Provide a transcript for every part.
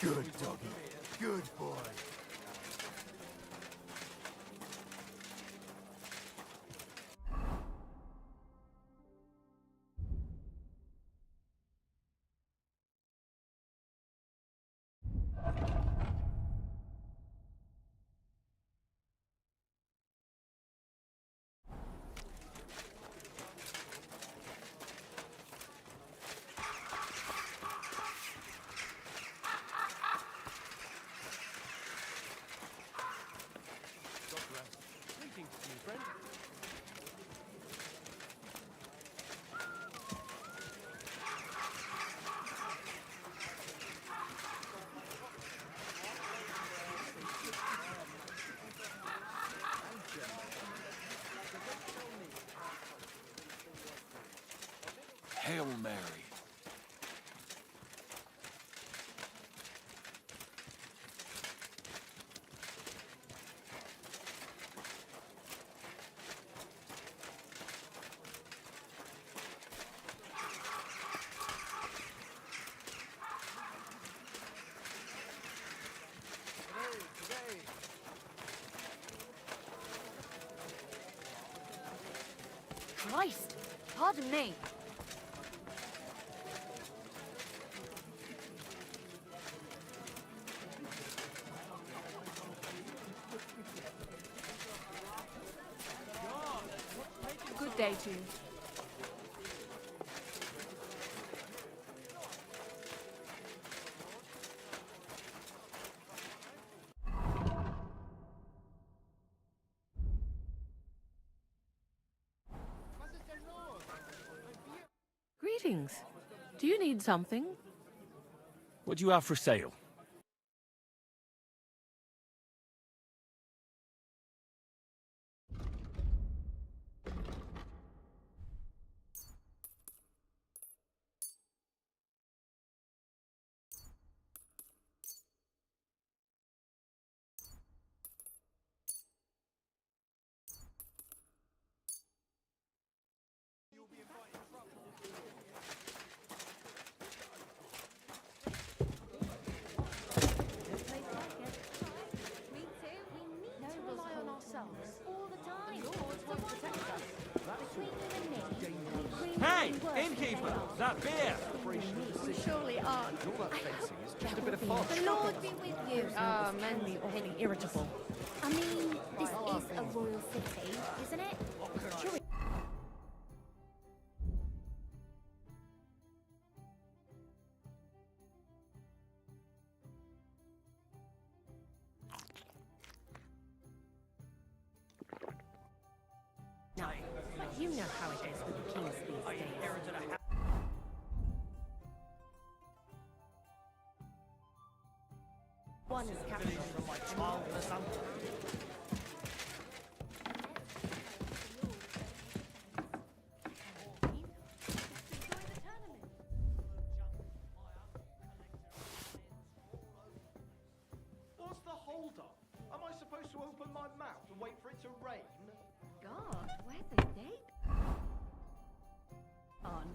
Good doggy. Good boy. Hail Mary. Christ! Pardon me. Good day to you. Greetings. Do you need something? What do you have for sale? Hey, innkeeper! That beer! We surely are. Just a bit of fun. The Lord be with you. Ah, men be awfully irritable. I mean, this is a royal city, isn't it? Sure. No, but you know how it is with the kings these days. One is captured from my childless uncle. What's the hold-up? Am I supposed to open my mouth and wait for it to rain? God, where's the date? On.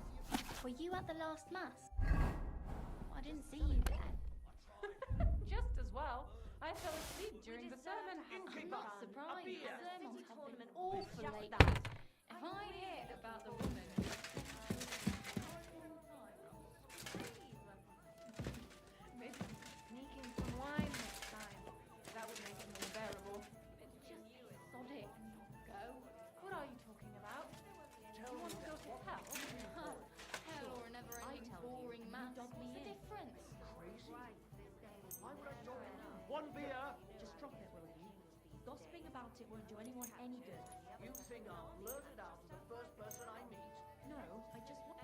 Were you at the last mass? I didn't see you there. Just as well. I fell asleep during the sermon. Innkeeper, I'm not a surprised. beer. The sermons have been All awful shut lately. that. If I hear about the woman maybe sneaking some wine next time. That would make it more bearable. It's just sod it and go. What are you talking about? Do you want to go to hell? Hell or a never-ending boring mass. What's the difference? Why would I drop one beer? Just drop it, will you? Gossiping about it won't do anyone any good. You think I'll blurt it out to the first person I meet? No, I just want...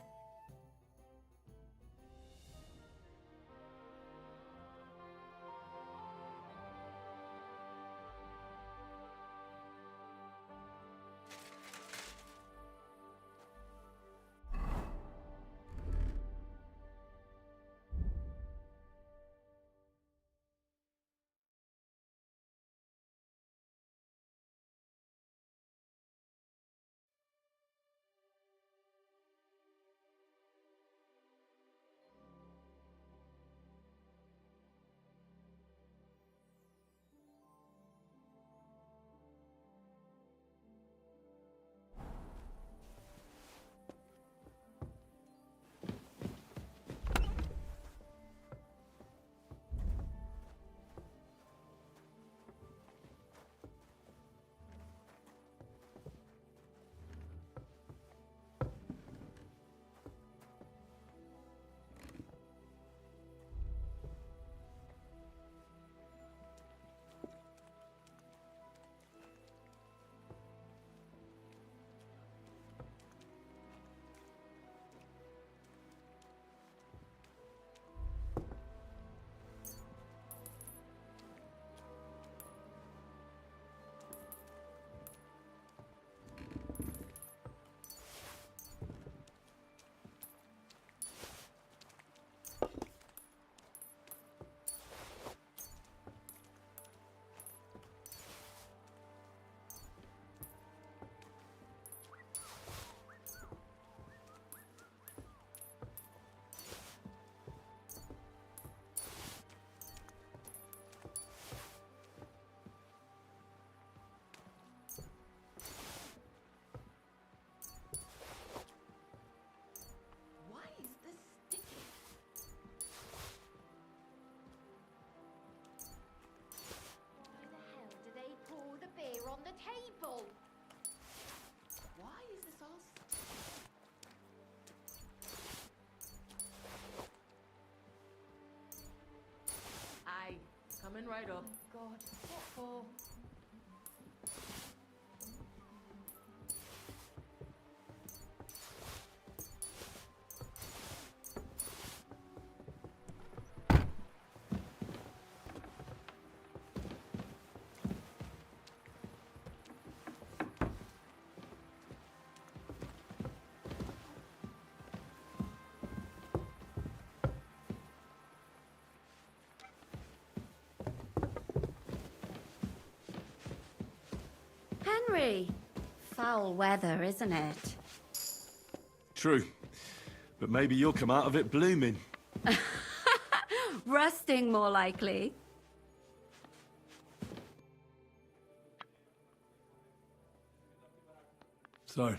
right up. God, what for? Henry, foul weather, isn't it? True. But maybe you'll come out of it blooming. Rusting, more likely. So, do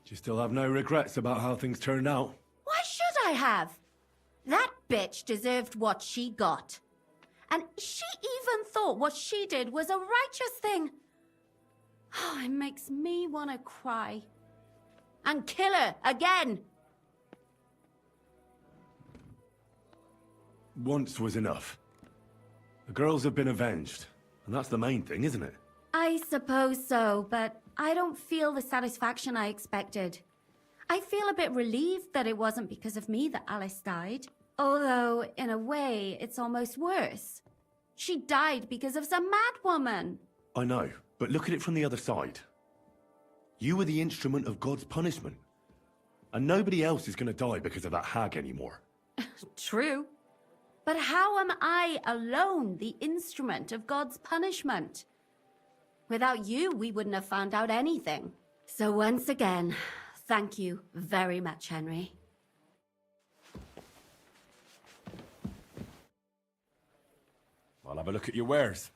you still have no regrets about how things turned out? Why should I have? That bitch deserved what she got. And she even thought what she did was a righteous thing. Oh, it makes me want to cry. And kill her again. Once was enough. The girls have been avenged, and that's the main thing, isn't it? I suppose so, but I don't feel the satisfaction I expected. I feel a bit relieved that it wasn't because of me that Alice died. Although, in a way, it's almost worse. She died because of some mad woman. I know, but look at it from the other side. You were the instrument of God's punishment. And nobody else is going to die because of that hag anymore. True. But how am I alone the instrument of God's punishment? Without you, we wouldn't have found out anything. So once again, thank you very much, Henry. I'll have a look at your wares.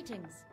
Greetings.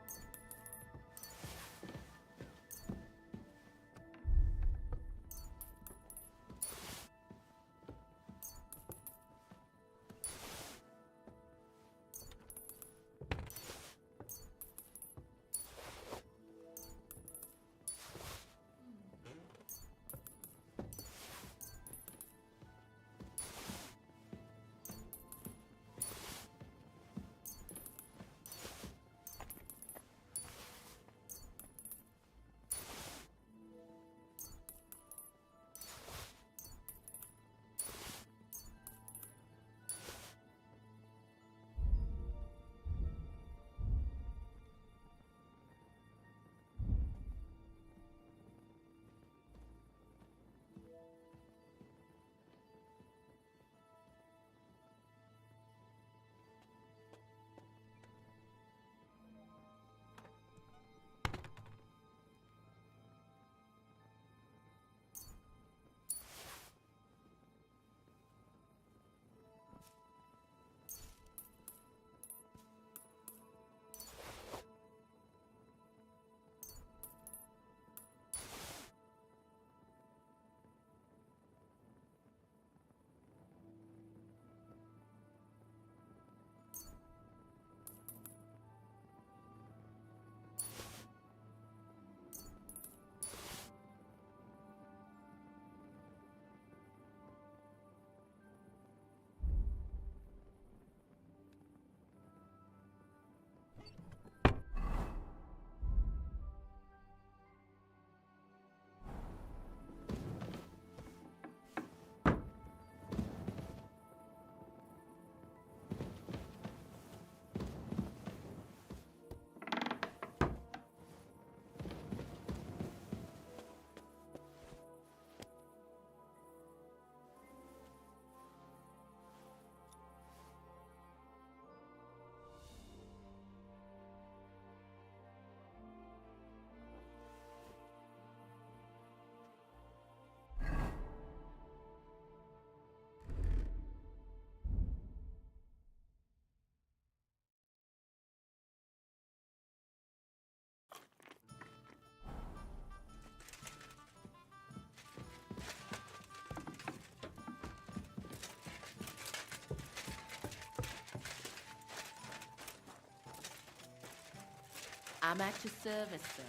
I'm at your service, sir.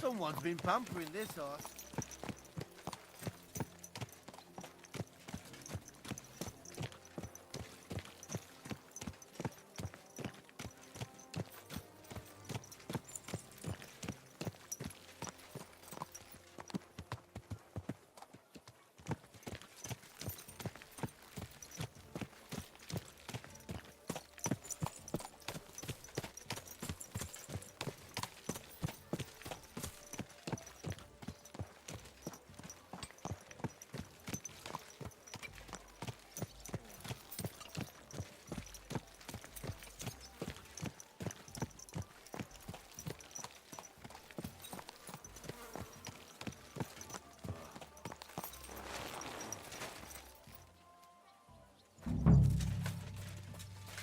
Someone's been pampering this horse.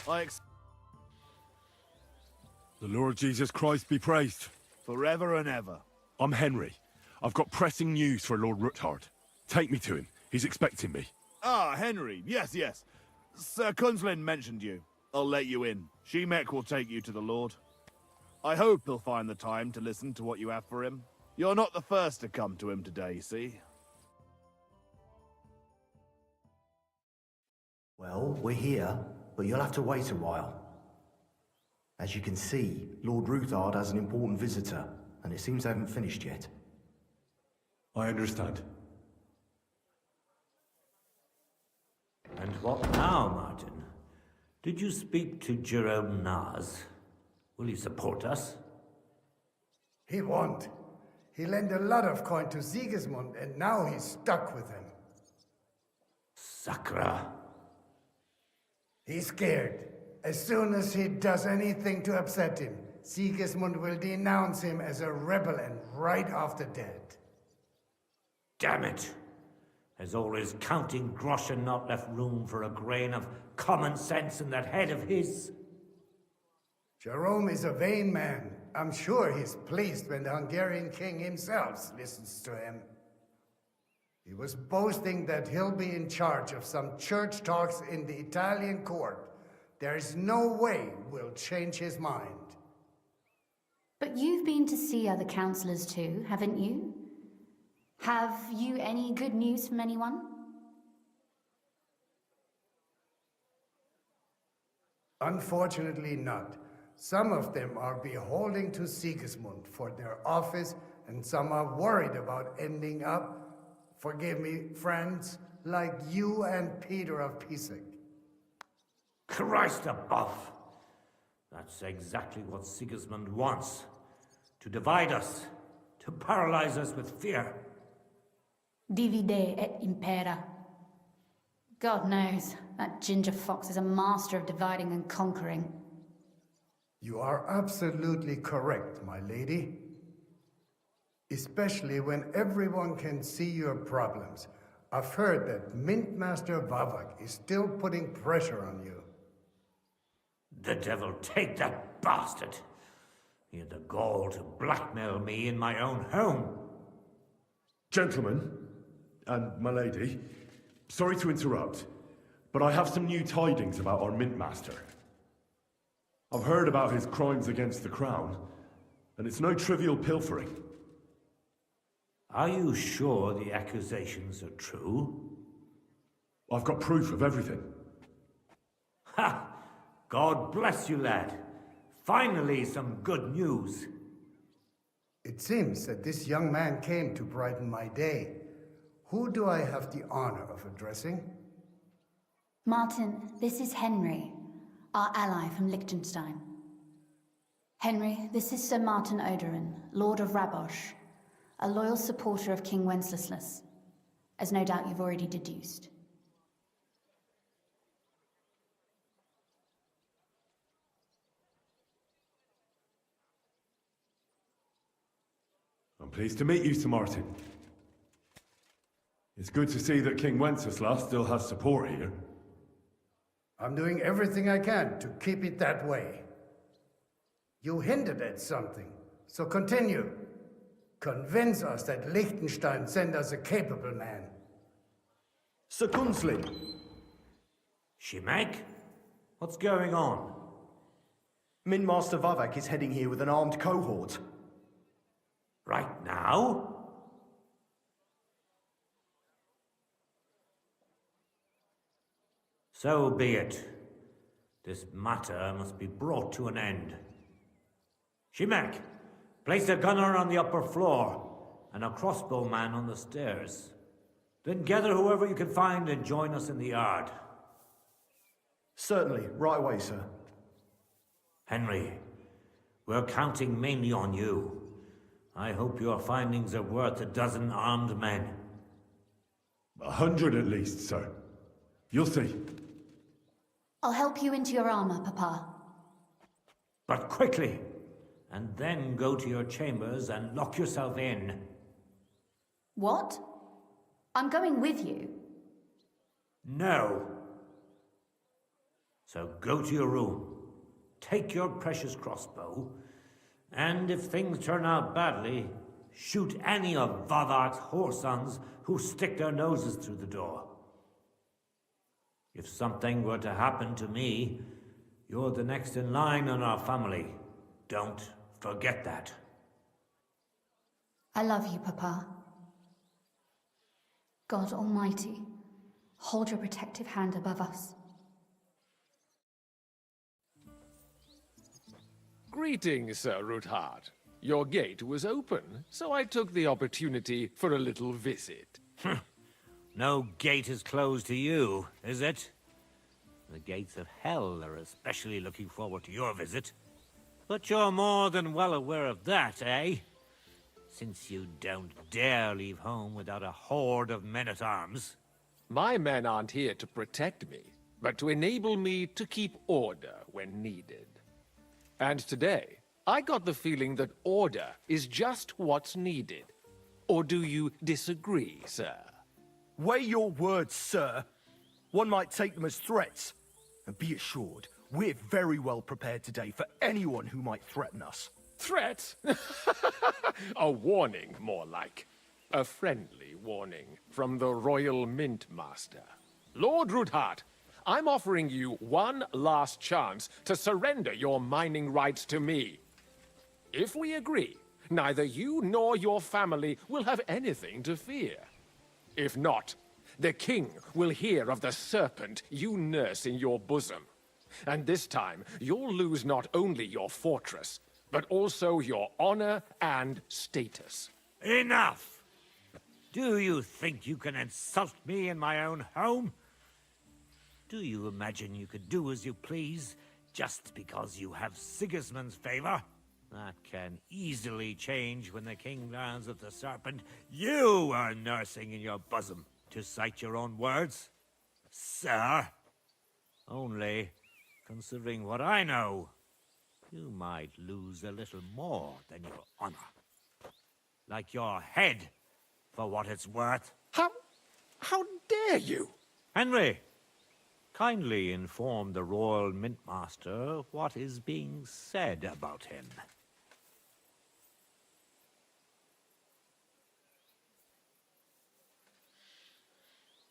The Lord Jesus Christ be praised. Forever and ever. I'm Henry. I've got pressing news for Lord Ruthard. Take me to him. He's expecting me. Ah, Henry. Yes, yes. Sir Kunslin mentioned you. I'll let you in. Shemek will take you to the Lord. I hope he'll find the time to listen to what you have for him. You're not the first to come to him today, see? Well, we're here, but you'll have to wait a while. As you can see, Lord Ruthard has an important visitor, and it seems they haven't finished yet. I understand. And what now, Martin? Did you speak to Jerome Naz? Will he support us? He won't. He lent a lot of coin to Sigismund, and now he's stuck with him. Sakra. He's scared. As soon as he does anything to upset him, Sigismund will denounce him as a rebel and right off the dead. Damn it! Has all his counting groschen not left room for a grain of common sense in that head of his? Jerome is a vain man. I'm sure he's pleased when the Hungarian king himself listens to him. He was boasting that he'll be in charge of some church talks in the Italian court. There's no way we'll change his mind. But you've been to see other councillors too, haven't you? Have you any good news from anyone? Unfortunately not. Some of them are beholden to Sigismund for their office, and some are worried about ending up, forgive me, friends, like you and Peter of Pisak. Christ above! That's exactly what Sigismund wants. To divide us, to paralyze us with fear. Divide et impera. God knows, that ginger fox is a master of dividing and conquering. You are absolutely correct, my lady. Especially when everyone can see your problems. I've heard that Mint Master Vavak is still putting pressure on you. The devil take that bastard! He had the gall to blackmail me in my own home. Gentlemen, and my lady, sorry to interrupt, but I have some new tidings about our Mint Master. I've heard about his crimes against the crown, and it's no trivial pilfering. Are you sure the accusations are true? I've got proof of everything. Ha! God bless you, lad. Finally, some good news. It seems that this young man came to brighten my day. Who do I have the honor of addressing? Martin, this is Henry, our ally from Liechtenstein. Henry, this is Sir Martin Oderin, Lord of Rabosh, a loyal supporter of King Wenceslas, as no doubt you've already deduced. I'm pleased to meet you, Sir Martin. It's good to see that King Wenceslas still has support here. I'm doing everything I can to keep it that way. You hinted at something, so continue. Convince us that Liechtenstein sent us a capable man. Sir Kunslin! Shemek? What's going on? Mint Master Vavak is heading here with an armed cohort. Right now? So be it. This matter must be brought to an end. Shemek, place a gunner on the upper floor and a crossbowman on the stairs. Then gather whoever you can find and join us in the yard. Certainly, right away, sir. Henry, we're counting mainly on you. I hope your findings are worth 12 armed men. 100 at least, sir. You'll see. I'll help you into your armor, Papa. But quickly, and then go to your chambers and lock yourself in. What? I'm going with you. No. So go to your room, take your precious crossbow, and if things turn out badly, shoot any of Vathar's whoresons who stick their noses through the door. If something were to happen to me, you're the next in line in our family. Don't forget that. I love you, Papa. God Almighty, hold your protective hand above us. Greetings, Sir Ruthard. Your gate was open, so I took the opportunity for a little visit. No gate is closed to you, is it? The gates of hell are especially looking forward to your visit. But you're more than well aware of that, eh? Since you don't dare leave home without a horde of men-at-arms. My men aren't here to protect me, but to enable me to keep order when needed. And today, I got the feeling that order is just what's needed. Or do you disagree, sir? Weigh your words, sir. One might take them as threats. And be assured, we're very well prepared today for anyone who might threaten us. Threat? A warning, more like. A friendly warning from the Royal Mint Master. Lord Ruthard, I'm offering you one last chance to surrender your mining rights to me. If we agree, neither you nor your family will have anything to fear. If not, the king will hear of the serpent you nurse in your bosom. And this time, you'll lose not only your fortress, but also your honor and status. Enough! Do you think you can insult me in my own home? Do you imagine you could do as you please, just because you have Sigismund's favor? That can easily change when the king learns of the serpent you are nursing in your bosom, to cite your own words, sir. Only, considering what I know, you might lose a little more than your honor. Like your head, for what it's worth. How dare you? Henry, kindly inform the Royal Mint Master what is being said about him.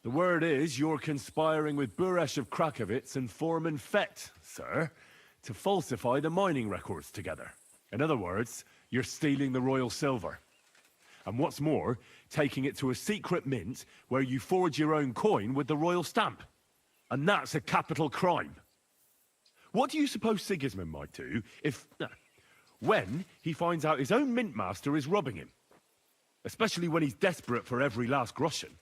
The word is you're conspiring with Buresh of Krakowitz and Foreman Fett, sir, to falsify the mining records together. In other words, you're stealing the royal silver. And what's more, taking it to a secret mint where you forge your own coin with the royal stamp. And that's a capital crime. What do you suppose Sigismund might do if... when he finds out his own mint master is robbing him? Especially when he's desperate for every last groschen.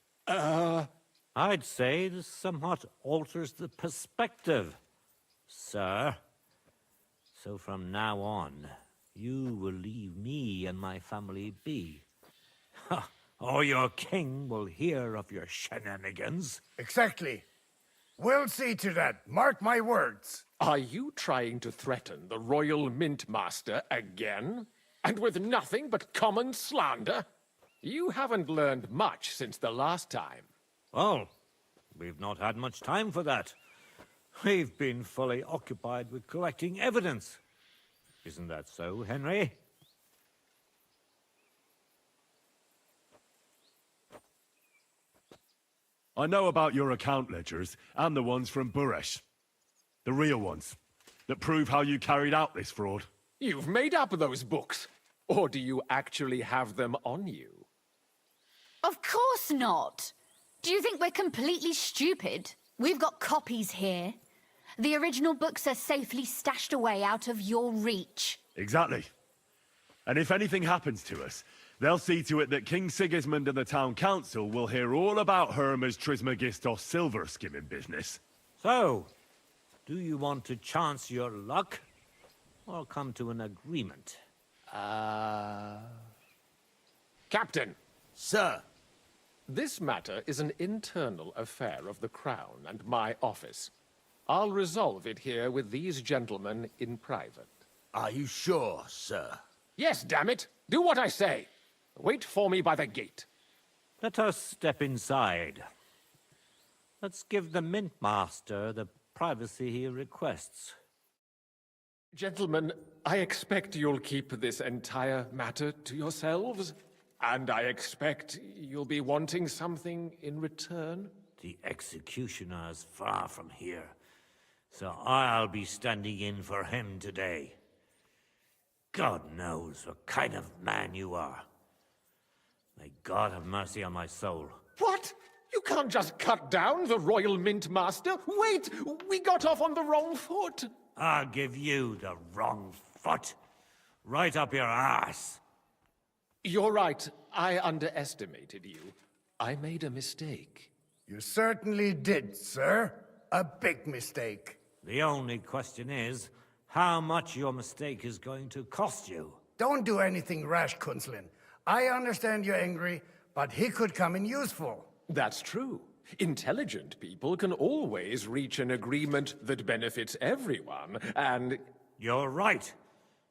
I'd say this somewhat alters the perspective, sir. So from now on, you will leave me and my family be. Or your king will hear of your shenanigans. Exactly. We'll see to that. Mark my words. Are you trying to threaten the Royal Mint Master again? And with nothing but common slander? You haven't learned much since the last time. Well, we've not had much time for that. We've been fully occupied with collecting evidence. Isn't that so, Henry? I know about your account ledgers and the ones from Buresh. The real ones, that prove how you carried out this fraud. You've made up those books. Or do you actually have them on you? Of course not. Do you think we're completely stupid? We've got copies here. The original books are safely stashed away out of your reach. Exactly. And if anything happens to us, they'll see to it that King Sigismund and the town council will hear all about Hermes Trismegistos silver skimming business. So, do you want to chance your luck? Or come to an agreement? Captain! Sir! This matter is an internal affair of the Crown and my office. I'll resolve it here with these gentlemen in private. Are you sure, sir? Yes, damn it! Do what I say! Wait for me by the gate. Let us step inside. Let's give the Mint Master the privacy he requests. Gentlemen, I expect you'll keep this entire matter to yourselves, and I expect you'll be wanting something in return. The executioner is far from here, so I'll be standing in for him today. God knows what kind of man you are. May God have mercy on my soul. What? You can't just cut down the Royal Mint Master? Wait! We got off on the wrong foot! I'll give you the wrong foot. Right up your ass. You're right. I underestimated you. I made a mistake. You certainly did, sir. A big mistake. The only question is, how much your mistake is going to cost you. Don't do anything rash, Kunslin. I understand you're angry, but he could come in useful. That's true. Intelligent people can always reach an agreement that benefits everyone, and... You're right.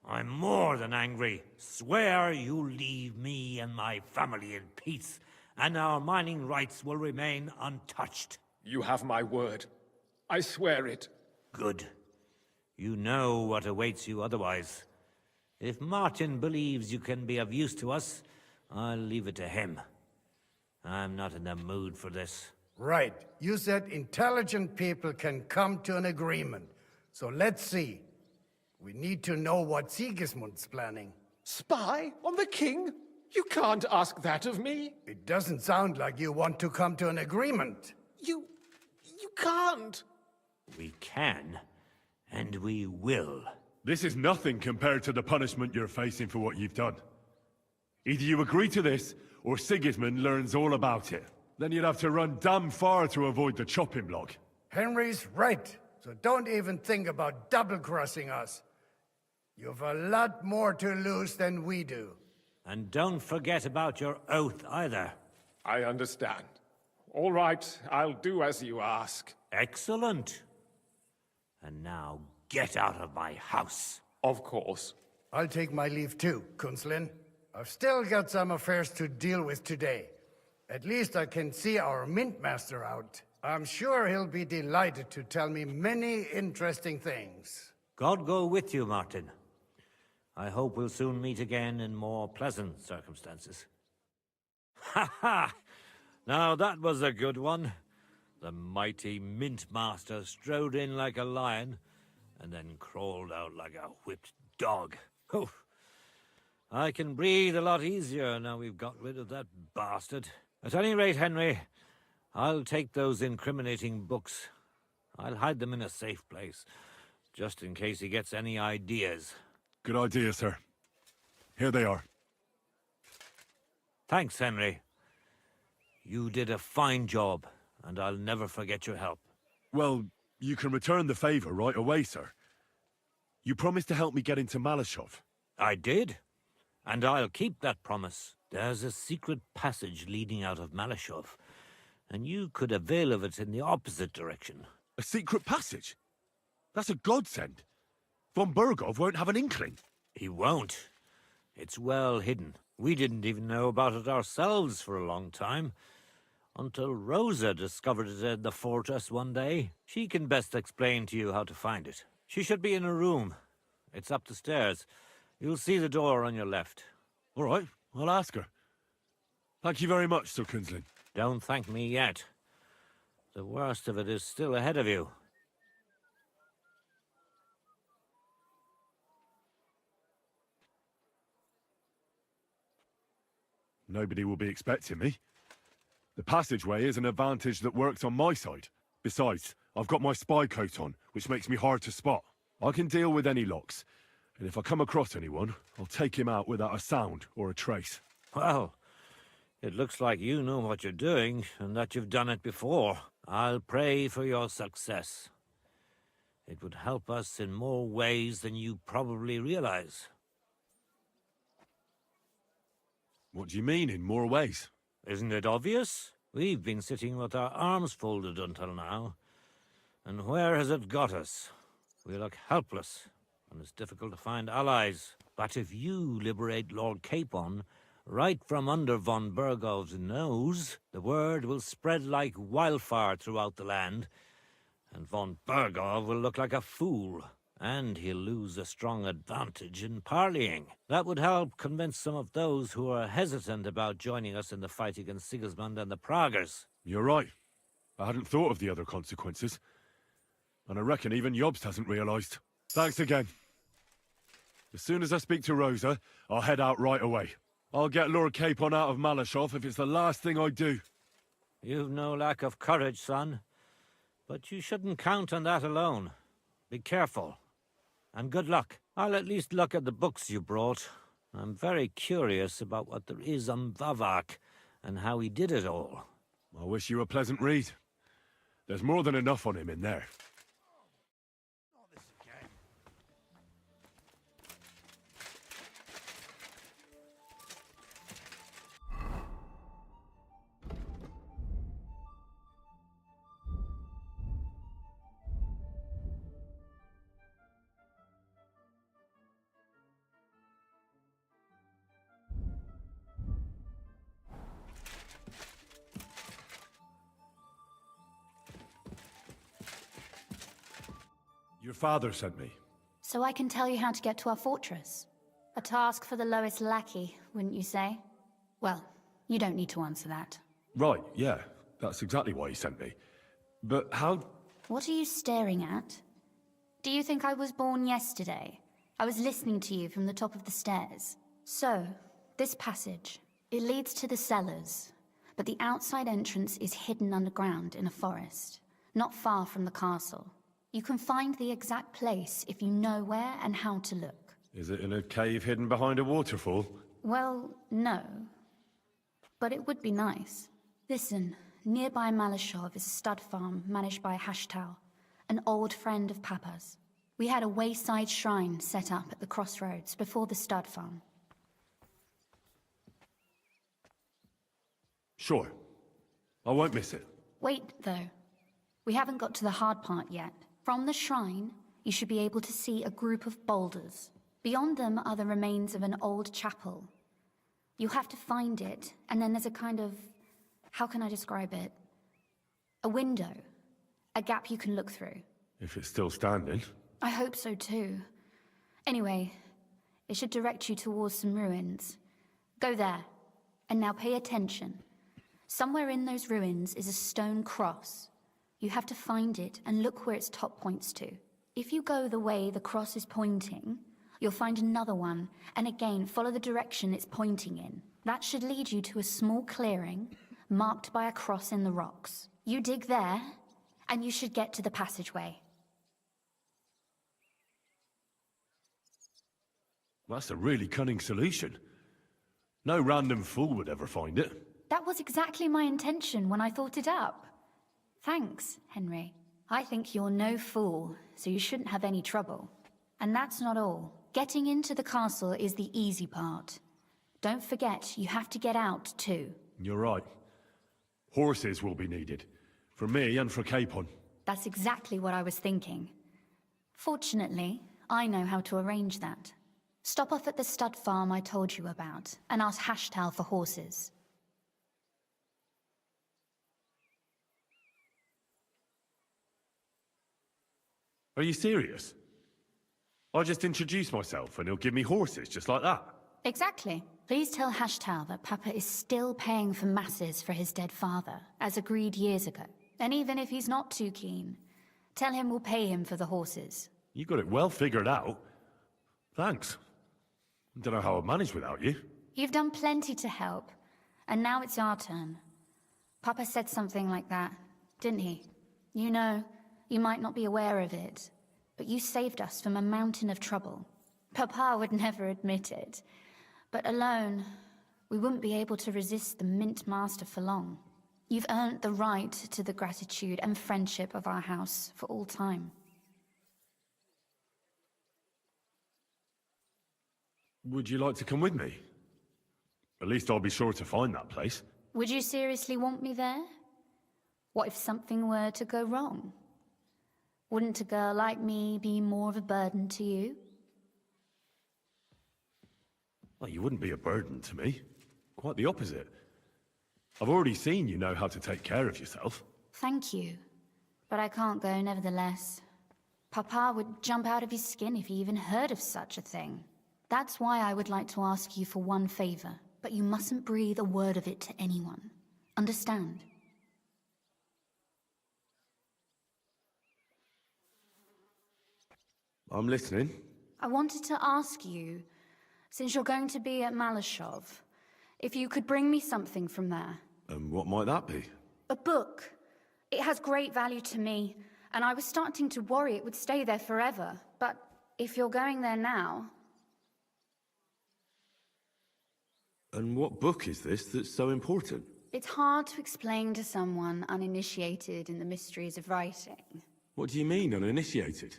I'm more than angry. Swear you leave me and my family in peace, and our mining rights will remain untouched. You have my word. I swear it. Good. You know what awaits you otherwise. If Martin believes you can be of use to us, I'll leave it to him. I'm not in the mood for this. Right. You said intelligent people can come to an agreement. So let's see. We need to know what Sigismund's planning. Spy on the king? You can't ask that of me. It doesn't sound like you want to come to an agreement. You can't. We can, and we will. This is nothing compared to the punishment you're facing for what you've done. Either you agree to this, or Sigismund learns all about it. Then you'd have to run damn far to avoid the chopping block. Henry's right, so don't even think about double-crossing us. You've a lot more to lose than we do. And don't forget about your oath either. I understand. All right, I'll do as you ask. Excellent. And now get out of my house. Of course. I'll take my leave too, Kunslin. I've still got some affairs to deal with today. At least I can see our Mint Master out. I'm sure he'll be delighted to tell me many interesting things. God go with you, Martin. I hope we'll soon meet again in more pleasant circumstances. Ha ha! Now that was a good one. The mighty Mint Master strode in like a lion, and then crawled out like a whipped dog. Oof. I can breathe a lot easier now we've got rid of that bastard. At any rate, Henry, I'll take those incriminating books. I'll hide them in a safe place, just in case he gets any ideas. Good idea, sir. Here they are. Thanks, Henry. You did a fine job, and I'll never forget your help. Well, you can return the favor right away, sir. You promised to help me get into Malashov. I did, and I'll keep that promise. There's a secret passage leading out of Malashov, and you could avail of it in the opposite direction. A secret passage? That's a godsend. Von Bergov won't have an inkling. He won't. It's well hidden. We didn't even know about it ourselves for a long time, until Rosa discovered it in the fortress one day. She can best explain to you how to find it. She should be in a room. It's up the stairs. You'll see the door on your left. All right, I'll ask her. Thank you very much, Sir Kunslin. Don't thank me yet. The worst of it is still ahead of you. Nobody will be expecting me. The passageway is an advantage that works on my side. Besides, I've got my spy coat on, which makes me hard to spot. I can deal with any locks, and if I come across anyone, I'll take him out without a sound or a trace. Well, it looks like you know what you're doing, and that you've done it before. I'll pray for your success. It would help us in more ways than you probably realize. What do you mean, in more ways? Isn't it obvious? We've been sitting with our arms folded until now. And where has it got us? We look helpless, and it's difficult to find allies. But if you liberate Lord Capon, right from under von Bergov's nose, the word will spread like wildfire throughout the land, And von Bergov will look like a fool. And he'll lose a strong advantage in parleying. That would help convince some of those who are hesitant about joining us in the fight against Sigismund and the Praguers. You're right. I hadn't thought of the other consequences. And I reckon even Jobst hasn't realized. Thanks again. As soon as I speak to Rosa, I'll head out right away. I'll get Lord Capon out of Malashov if it's the last thing I do. You've no lack of courage, son. But you shouldn't count on that alone. Be careful. And good luck. I'll at least look at the books you brought. I'm very curious about what there is on Vavak, and how he did it all. I wish you a pleasant read. There's more than enough on him in there. Your father sent me. So I can tell you how to get to our fortress. A task for the lowest lackey, wouldn't you say? Well, you don't need to answer that. Right, yeah. That's exactly why he sent me. But how... What are you staring at? Do you think I was born yesterday? I was listening to you from the top of the stairs. So, this passage, it leads to the cellars, but the outside entrance is hidden underground in a forest, not far from the castle. You can find the exact place if you know where and how to look. Is it in a cave hidden behind a waterfall? Well, no. But it would be nice. Listen, nearby Malashov is a stud farm managed by Hashtal, an old friend of Papa's. We had a wayside shrine set up at the crossroads before the stud farm. Sure. I won't miss it. Wait, though. We haven't got to the hard part yet. From the shrine, you should be able to see a group of boulders. Beyond them are the remains of an old chapel. You have to find it, and then there's a kind of... how can I describe it? A window. A gap you can look through. If it's still standing. I hope so too. Anyway, it should direct you towards some ruins. Go there. And now pay attention. Somewhere in those ruins is a stone cross. You have to find it and look where its top points to. If you go the way the cross is pointing, you'll find another one, and again follow the direction it's pointing in. That should lead you to a small clearing, marked by a cross in the rocks. You dig there, and you should get to the passageway. That's a really cunning solution. No random fool would ever find it. That was exactly my intention when I thought it up. Thanks, Henry. I think you're no fool, so you shouldn't have any trouble. And that's not all. Getting into the castle is the easy part. Don't forget, you have to get out too. You're right. Horses will be needed. For me and for Capon. That's exactly what I was thinking. Fortunately, I know how to arrange that. Stop off at the stud farm I told you about, and ask Hashtal for horses. Are you serious? I'll just introduce myself and he'll give me horses just like that. Exactly. Please tell Hashtal that Papa is still paying for masses for his dead father, as agreed years ago. And even if he's not too keen, tell him we'll pay him for the horses. You got it well figured out. Thanks. Don't know how I'd manage without you. You've done plenty to help, and now it's our turn. Papa said something like that, didn't he? You know, you might not be aware of it, but you saved us from a mountain of trouble. Papa would never admit it, but alone, we wouldn't be able to resist the Mint Master for long. You've earned the right to the gratitude and friendship of our house for all time. Would you like to come with me? At least I'll be sure to find that place. Would you seriously want me there? What if something were to go wrong? Wouldn't a girl like me be more of a burden to you? Well, you wouldn't be a burden to me. Quite the opposite. I've already seen you know how to take care of yourself. Thank you. But I can't go nevertheless. Papa would jump out of his skin if he even heard of such a thing. That's why I would like to ask you for one favor, but you mustn't breathe a word of it to anyone. Understand? I'm listening. I wanted to ask you, since you're going to be at Malashov, if you could bring me something from there. And what might that be? A book. It has great value to me, and I was starting to worry it would stay there forever. But if you're going there now... And what book is this that's so important? It's hard to explain to someone uninitiated in the mysteries of writing. What do you mean, uninitiated?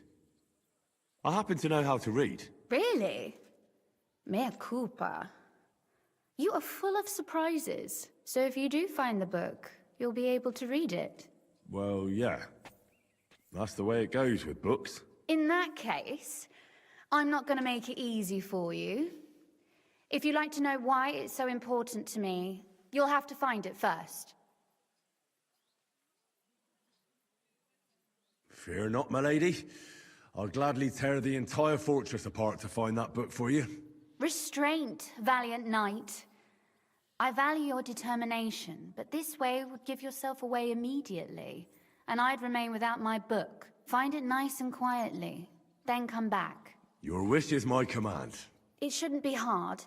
I happen to know how to read. Really? Mea culpa. You are full of surprises, so if you do find the book, you'll be able to read it. Well, yeah. That's the way it goes with books. In that case, I'm not going to make it easy for you. If you'd like to know why it's so important to me, you'll have to find it first. Fear not, my lady. I'll gladly tear the entire fortress apart to find that book for you. Restraint, valiant knight. I value your determination, but this way would give yourself away immediately, and I'd remain without my book. Find it nice and quietly, then come back. Your wish is my command. It shouldn't be hard.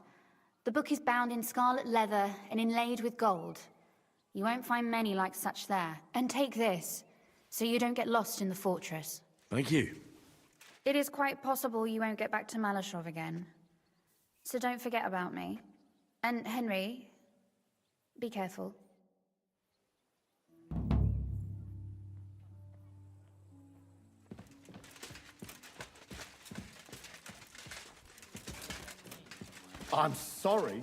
The book is bound in scarlet leather and inlaid with gold. You won't find many like such there. And take this, so you don't get lost in the fortress. Thank you. It is quite possible you won't get back to Malashov again. So don't forget about me. And Henry, be careful. I'm sorry.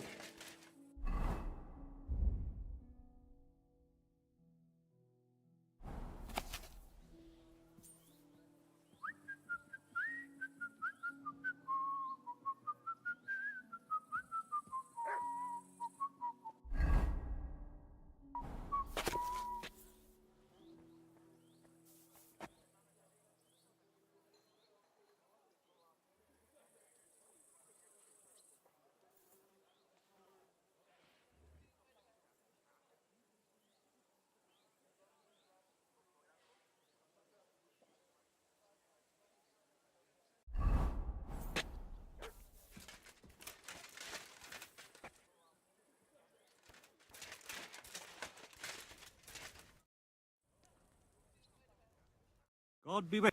God be with.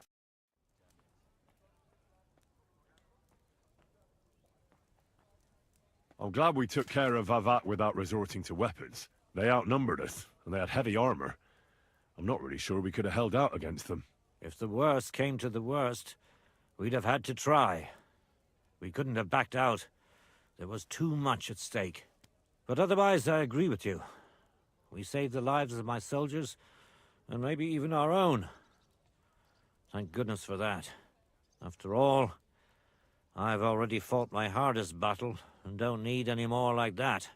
I'm glad we took care of Vavat without resorting to weapons. They outnumbered us, and they had heavy armor. I'm not really sure we could have held out against them. If the worst came to the worst, we'd have had to try. We couldn't have backed out. There was too much at stake. But otherwise, I agree with you. We saved the lives of my soldiers, and maybe even our own. Thank goodness for that. After all, I've already fought my hardest battle, and don't need any more like that.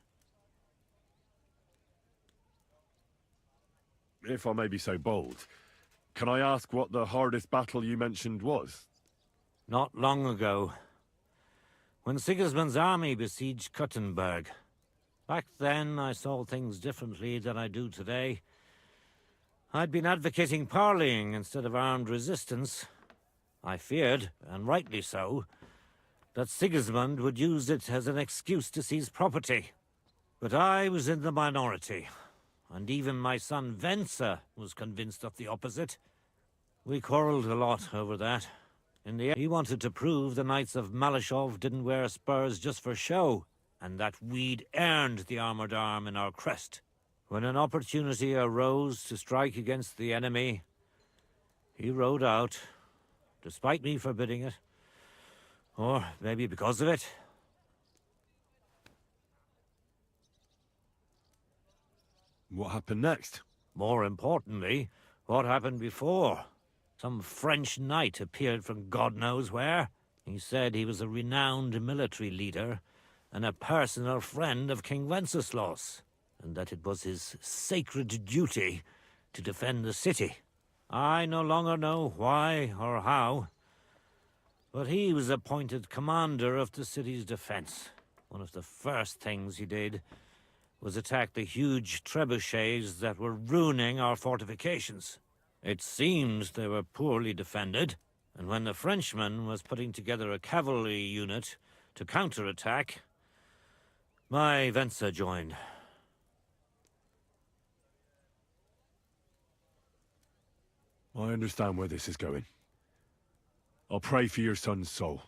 If I may be so bold, can I ask what the hardest battle you mentioned was? Not long ago, when Sigismund's army besieged Kuttenberg. Back then, I saw things differently than I do today. I'd been advocating parleying instead of armed resistance. I feared, and rightly so, that Sigismund would use it as an excuse to seize property. But I was in the minority, and even my son Venser was convinced of the opposite. We quarreled a lot over that. In the end, he wanted to prove the Knights of Malashov didn't wear spurs just for show, and that we'd earned the armored arm in our crest. When an opportunity arose to strike against the enemy, he rode out, despite me forbidding it. Or maybe because of it. What happened next? More importantly, what happened before? Some French knight appeared from God knows where. He said he was a renowned military leader and a personal friend of King Wenceslas, and that it was his sacred duty to defend the city. I no longer know why or how, but he was appointed commander of the city's defense. One of the first things he did was attack the huge trebuchets that were ruining our fortifications. It seemed they were poorly defended, and when the Frenchman was putting together a cavalry unit to counterattack, my Venser joined. I understand where this is going. I'll pray for your son's soul,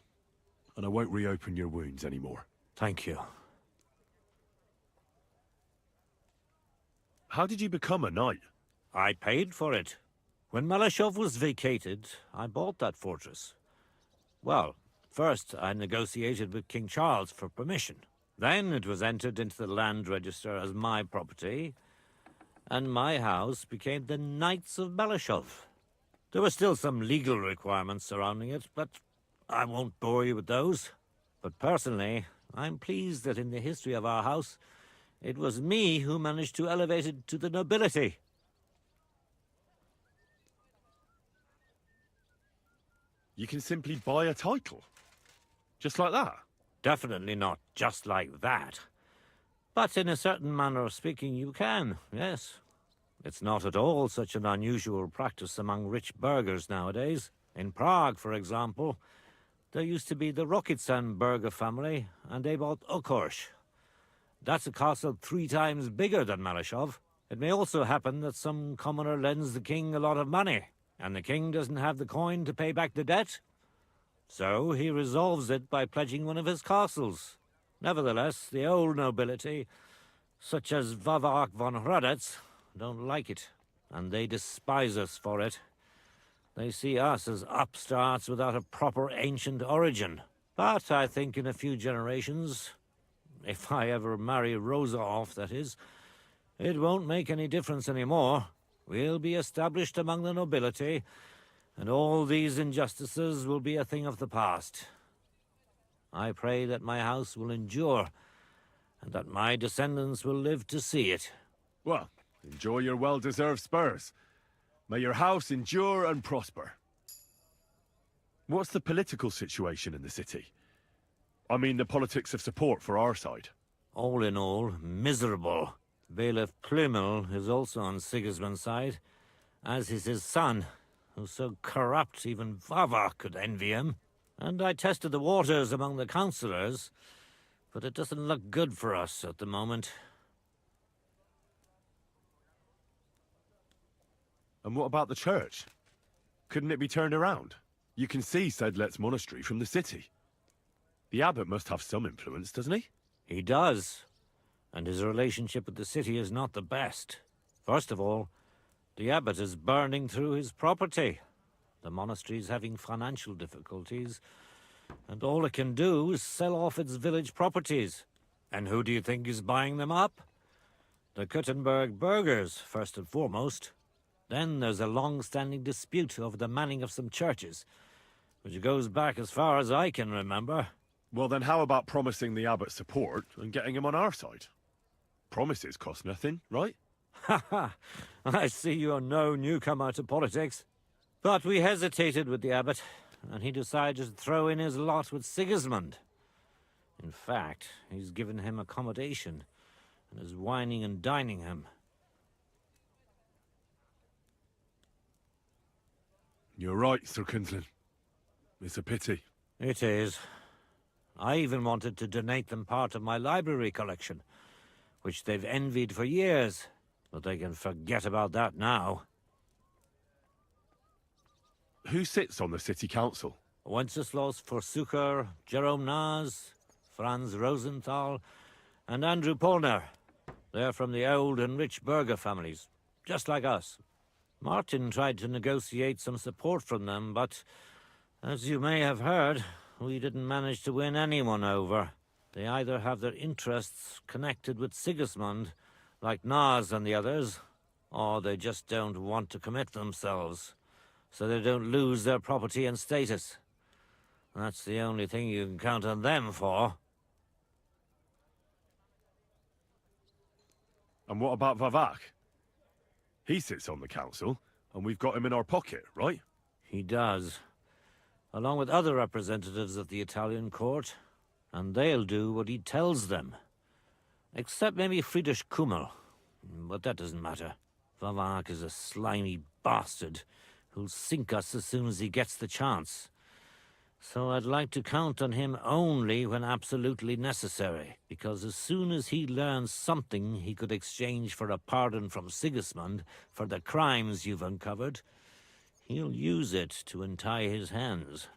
and I won't reopen your wounds anymore. Thank you. How did you become a knight? I paid for it. When Malashov was vacated, I bought that fortress. Well, first I negotiated with King Charles for permission. Then it was entered into the land register as my property, and my house became the Knights of Malashov. There were still some legal requirements surrounding it, but I won't bore you with those. But personally, I'm pleased that in the history of our house, it was me who managed to elevate it to the nobility. You can simply buy a title? Just like that? Definitely not just like that. But in a certain manner of speaking, you can, yes. It's not at all such an unusual practice among rich burghers nowadays. In Prague, for example, there used to be the Rokitsan burgher family, and they bought Okorsh. That's a castle 3 times bigger than Malashov. It may also happen that some commoner lends the king a lot of money, and the king doesn't have the coin to pay back the debt. So he resolves it by pledging one of his castles. Nevertheless, the old nobility, such as Vavak von Hradec, don't like it, and they despise us for it. They see us as upstarts without a proper ancient origin. But I think in a few generations, if I ever marry Rosa off, that is, it won't make any difference anymore. We'll be established among the nobility, and all these injustices will be a thing of the past. I pray that my house will endure, and that my descendants will live to see it. Well, enjoy your well-deserved spurs. May your house endure and prosper. What's the political situation in the city? I mean the politics of support for our side. All in all, miserable. Bailiff Plymel is also on Sigismund's side, as is his son, who's so corrupt even Vavak could envy him. And I tested the waters among the councillors, but it doesn't look good for us at the moment. And what about the church? Couldn't it be turned around? You can see Sedlet's monastery from the city. The abbot must have some influence, doesn't he? He does. And his relationship with the city is not the best. First of all, the abbot is burning through his property. The monastery's having financial difficulties, and all it can do is sell off its village properties. And who do you think is buying them up? The Kuttenberg burghers, first and foremost. Then there's a long-standing dispute over the manning of some churches, which goes back as far as I can remember. Well, then how about promising the abbot support and getting him on our side? Promises cost nothing, right? Ha ha! I see you're no newcomer to politics. But we hesitated with the abbot, and he decided to throw in his lot with Sigismund. In fact, he's given him accommodation, and is wining and dining him. You're right, Sir Kinsman. It's a pity. It is. I even wanted to donate them part of my library collection, which they've envied for years, but they can forget about that now. Who sits on the city council? Wenceslas Forsucher, Jerome Naz, Franz Rosenthal, and Andrew Polner. They're from the old and rich burgher families, just like us. Martin tried to negotiate some support from them, but, as you may have heard, we didn't manage to win anyone over. They either have their interests connected with Sigismund, like Naz and the others, or they just don't want to commit themselves, so they don't lose their property and status. That's the only thing you can count on them for. And what about Vavak? He sits on the council, And we've got him in our pocket, right? He does. Along with other representatives of the Italian court. And they'll do what he tells them. Except maybe Friedrich Kummel. But that doesn't matter. Vavak is a slimy bastard who'll sink us as soon as he gets the chance. So I'd like to count on him only when absolutely necessary, because as soon as he learns something he could exchange for a pardon from Sigismund for the crimes you've uncovered, he'll use it to untie his hands.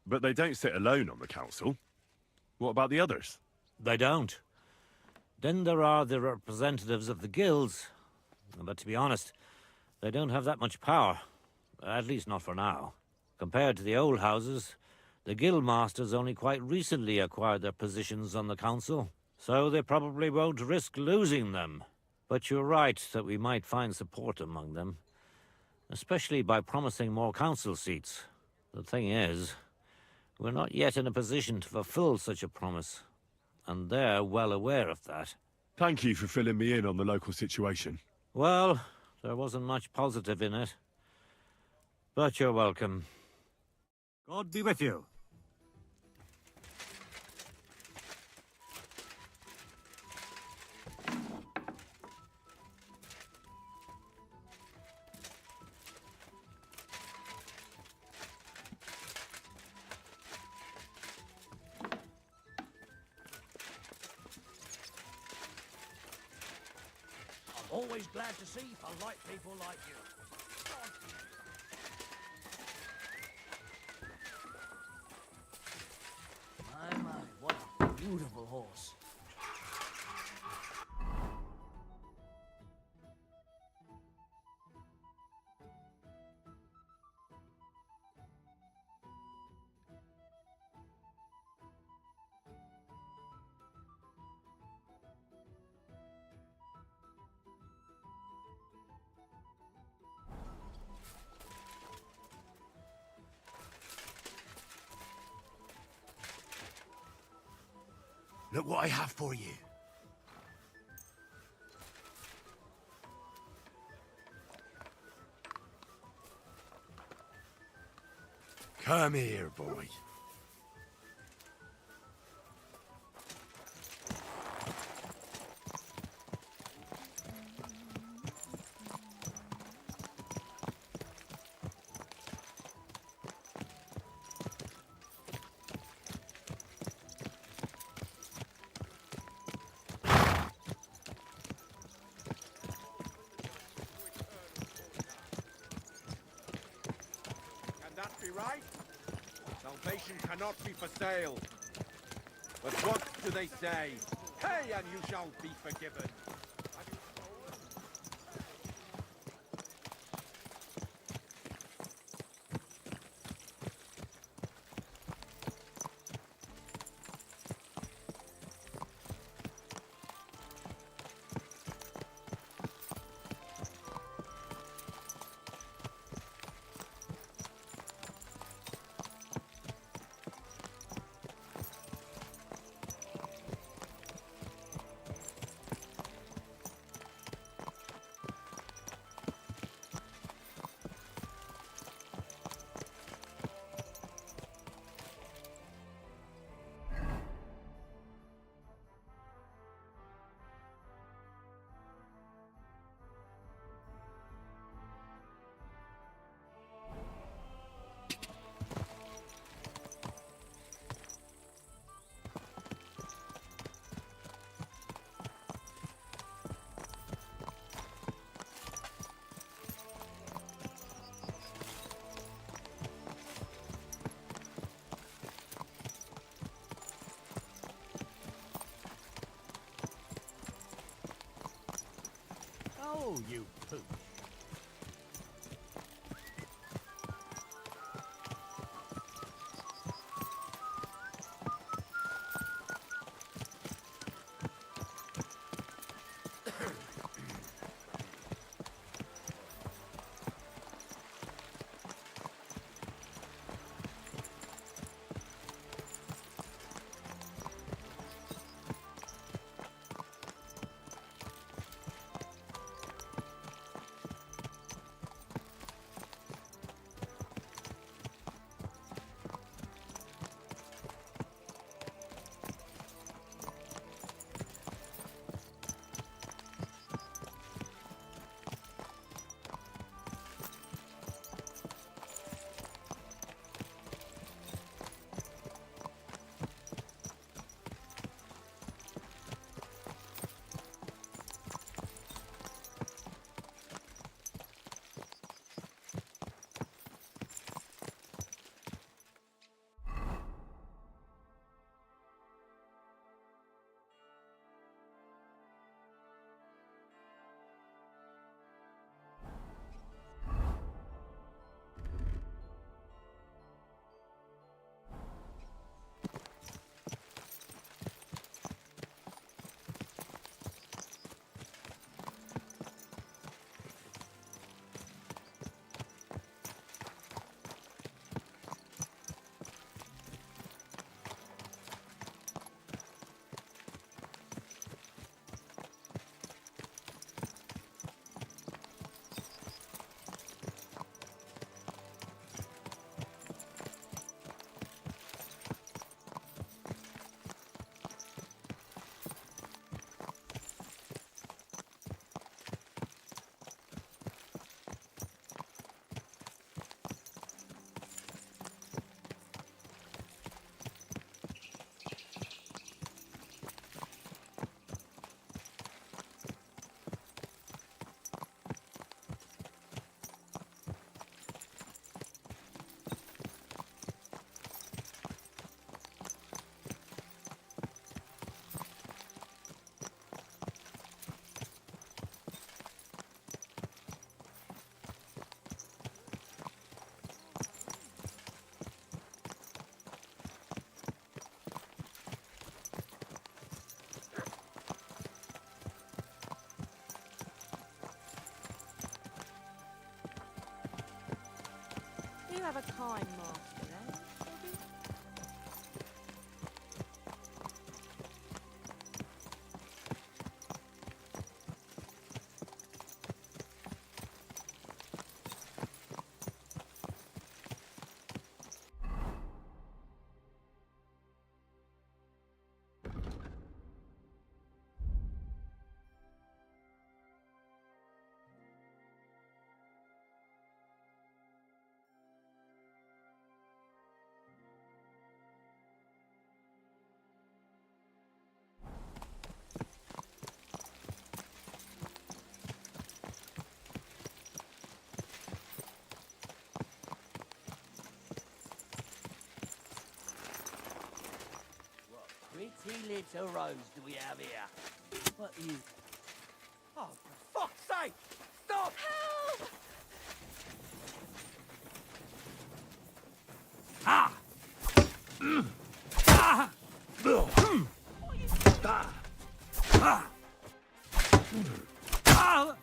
But they don't sit alone on the council. What about the others? They don't. Then there are the representatives of the guilds. But to be honest, they don't have that much power. At least not for now. Compared to the old houses, the guild masters only quite recently acquired their positions on the council, so they probably won't risk losing them. But you're right that we might find support among them, especially by promising more council seats. The thing is, we're not yet in a position to fulfill such a promise, and they're well aware of that. Thank you for filling me in on the local situation. Well, there wasn't much positive in it. But you're welcome. God be with you. I'm always glad to see polite people like you. My, what a beautiful horse. Look what I have for you. Come here, boy. Right? Salvation cannot be for sale. But what do they say? Pay and you shall be forgiven. Oh, you pooch. have a kind master, eh? Pretty little rose do we have here? What is... Oh, for fuck's sake! Stop! Help! Ah! Ah! Ah! Ah!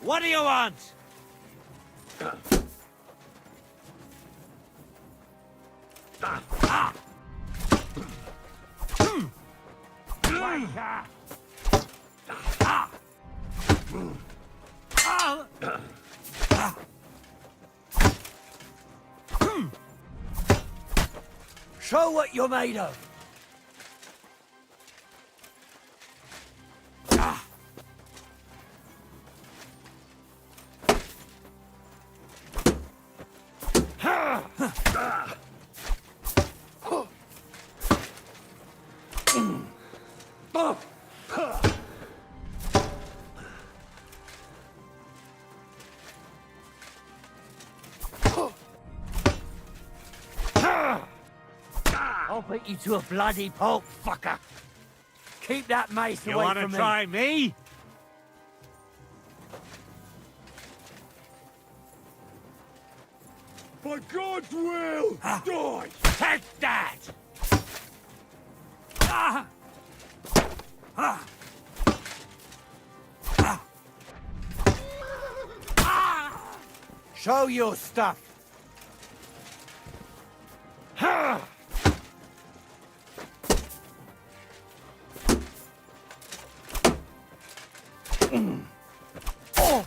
What do you want? Ah! Show what you're made of! I'll beat you to a bloody pulp, fucker! Keep that mace You away want to from me! try me? By God's will, die! Take that! Ah! Ah! Ah! Ah! Show your stuff! Ha! Oh!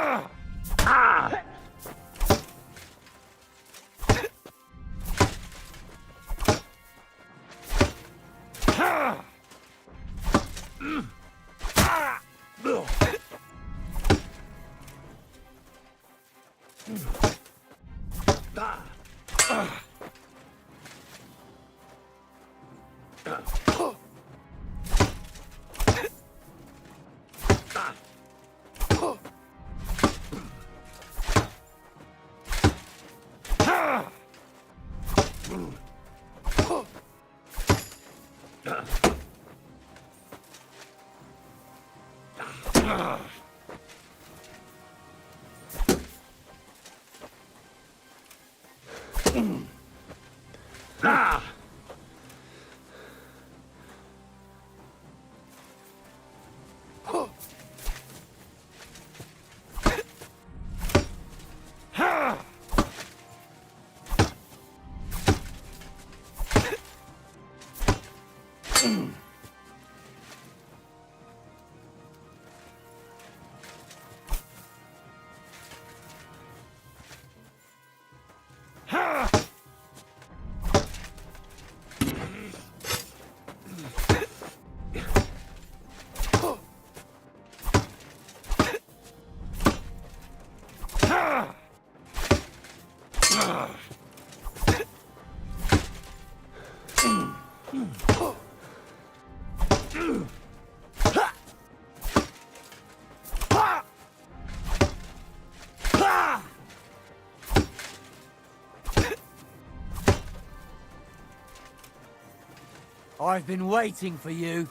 Ha! Ah! Ha! Ah! Ah! Ha! Ha! Ha! I've been waiting for you.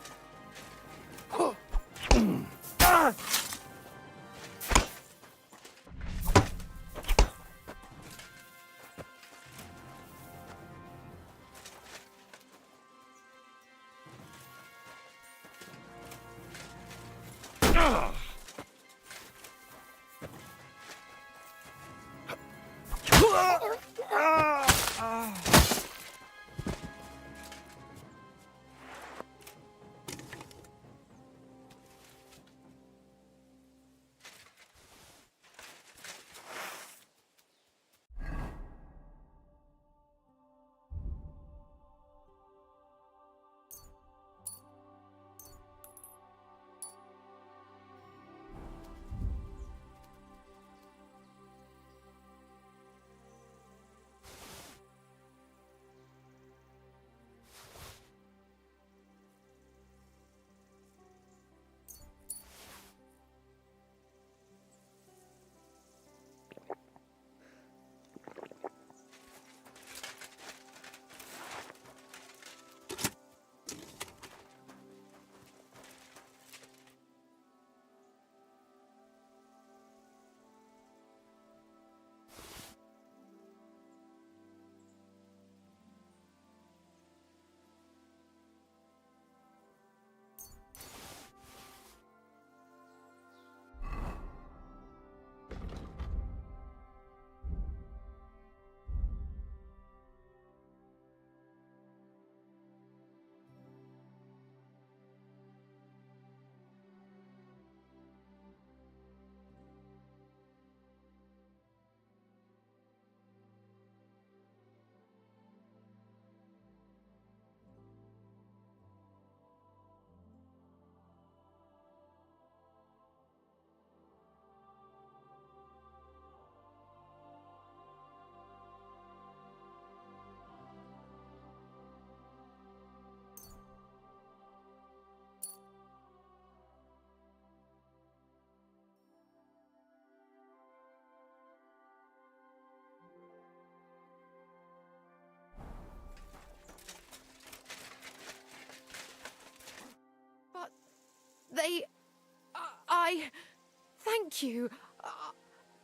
Thank you.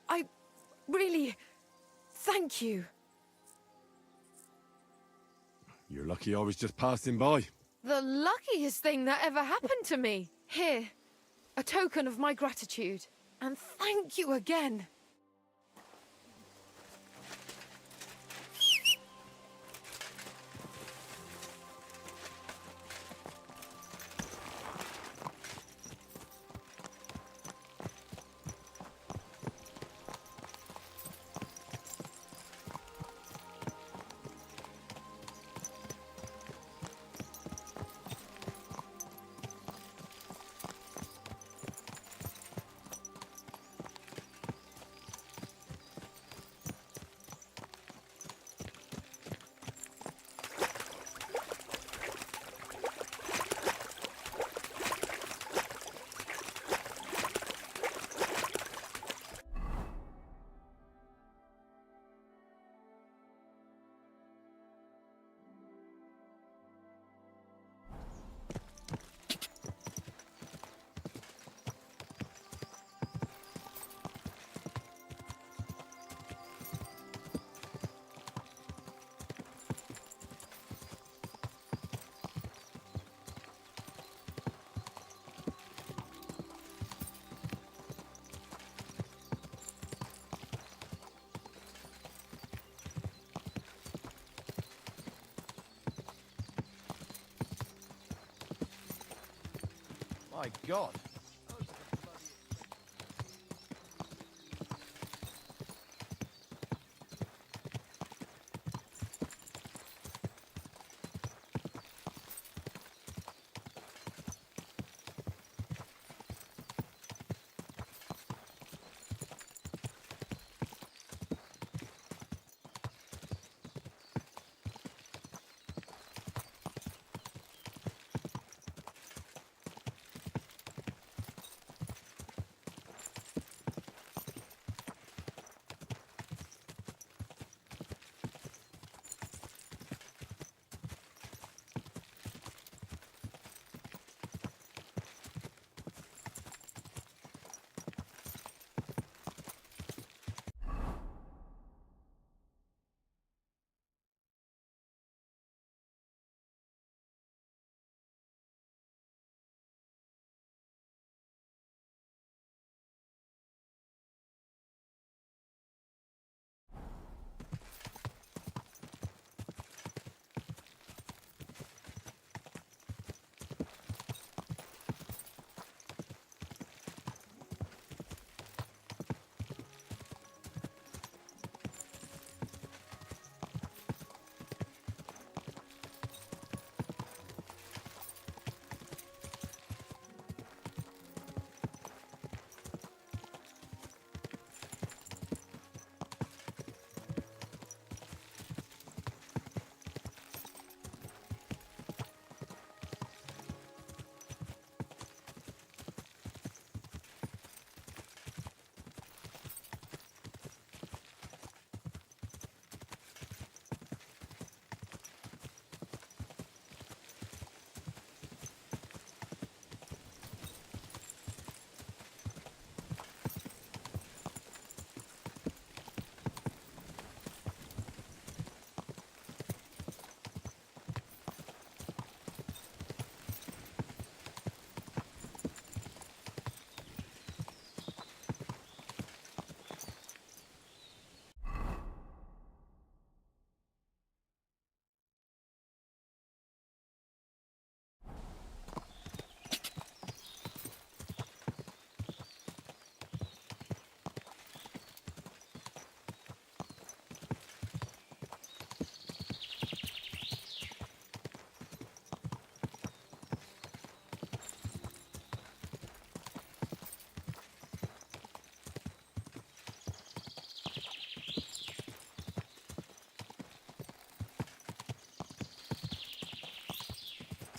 I really... Thank you. You're lucky I was just passing by. The luckiest thing that ever happened to me. Here, a token of my gratitude. And thank you again. My God.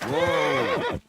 Whoa!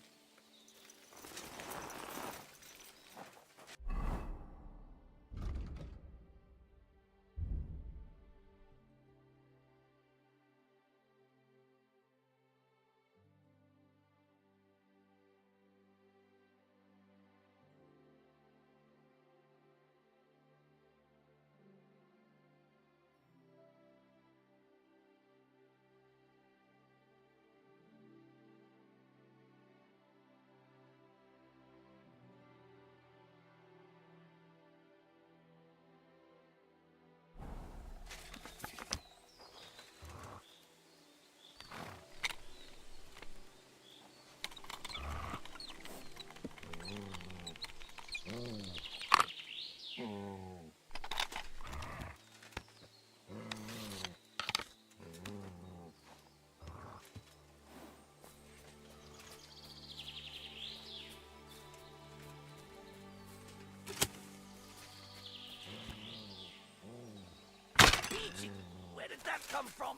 did that come from?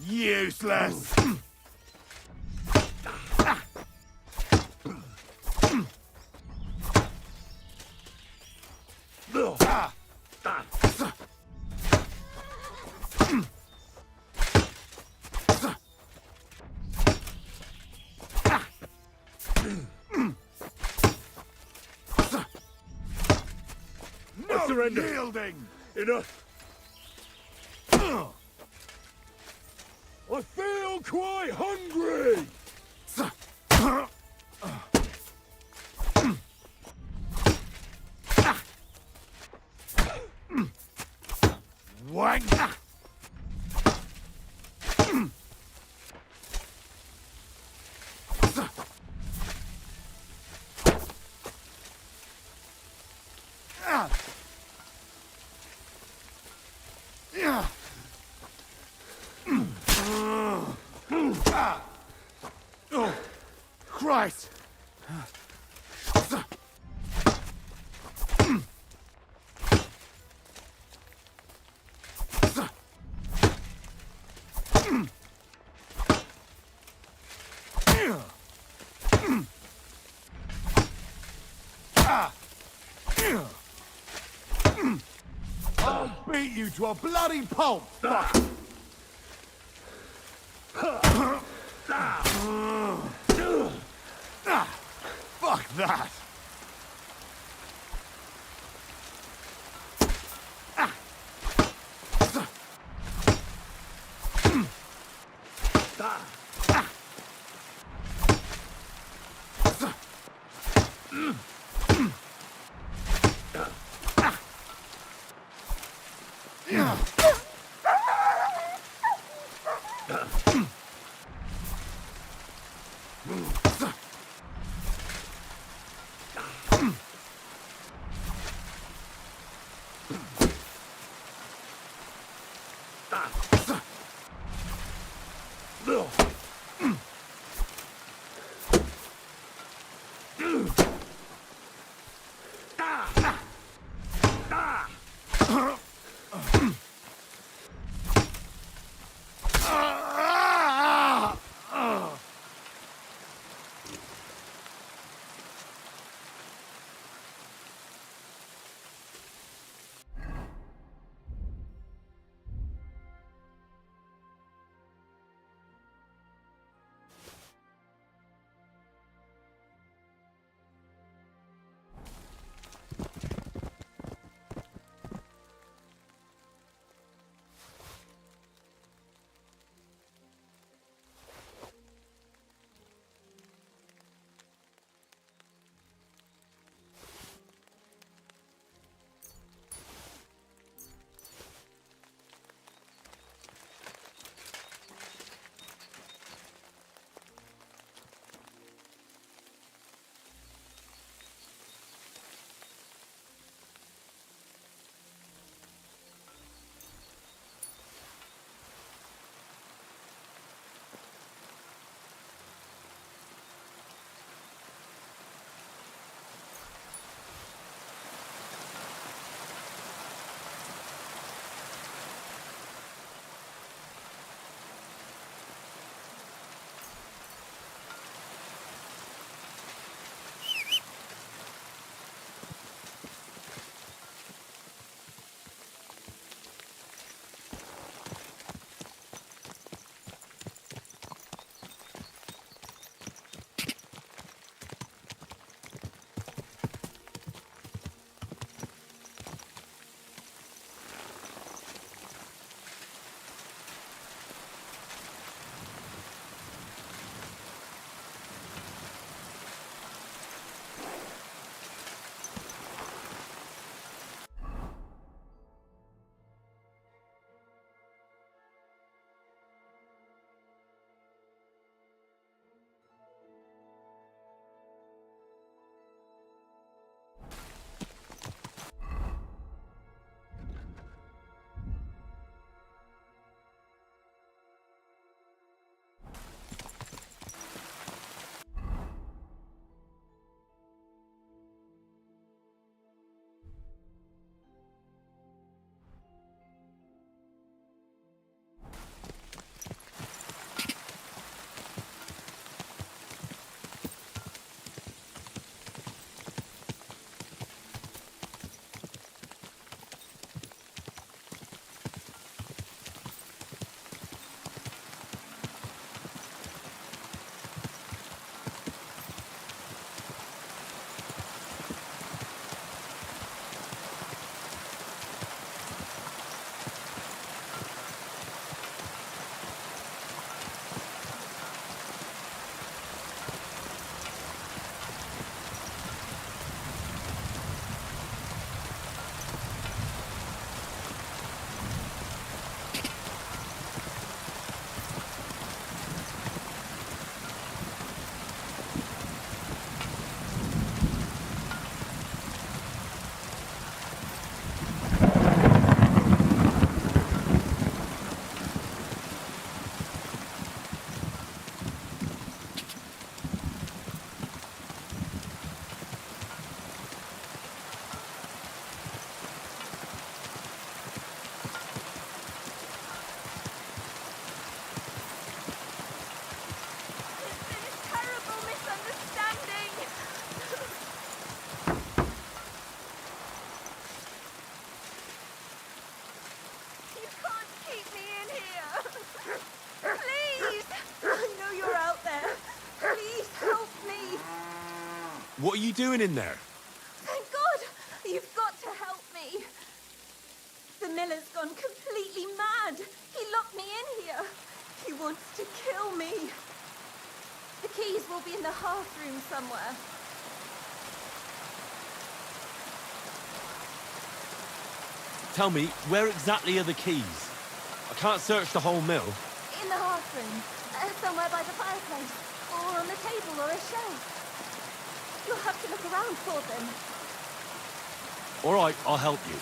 Useless! I surrender. Yielding! Enough. I feel quite hungry. Wang! Oh, Christ! I'll beat you to a bloody pulp! Fuck! Fuck that! What are you doing in there? Thank God! You've got to help me! The miller's gone completely mad! He locked me in here! He wants to kill me! The keys will be in the hearth room somewhere. Tell me, where exactly are the keys? I can't search the whole mill. In the hearth room. Somewhere by the fireplace. Or on the table or a shelf. You'll have to look around for them. All right, I'll help you.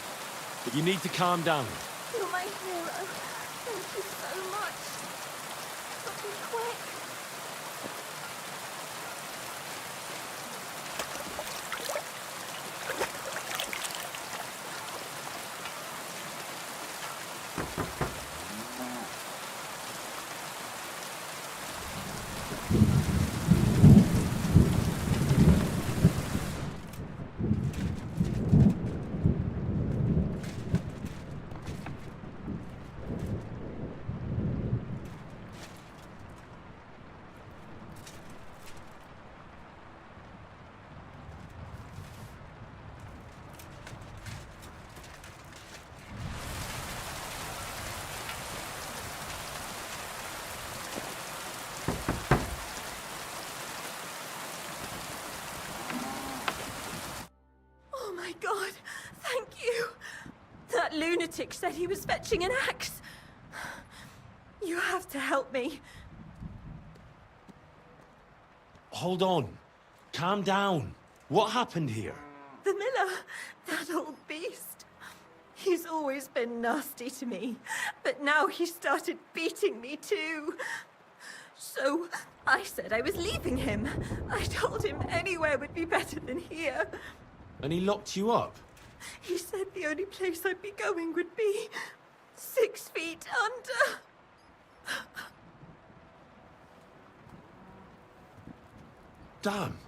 But you need to calm down. You're my hero. Thank you so much. But be quick. My God, thank you. That lunatic said he was fetching an axe. You have to help me. Hold on. Calm down. What happened here? The miller, that old beast. He's always been nasty to me, but now he started beating me too. So I said I was leaving him. I told him anywhere would be better than here. And he locked you up? He said the only place I'd be going would be 6 feet under. Damn,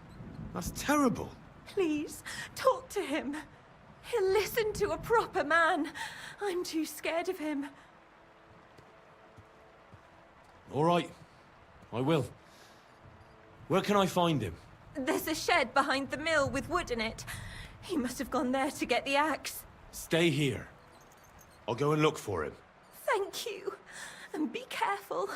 that's terrible. Please, talk to him. He'll listen to a proper man. I'm too scared of him. All right, I will. Where can I find him? There's a shed behind the mill with wood in it. He must have gone there to get the axe. Stay here. I'll go and look for him. Thank you. And be careful.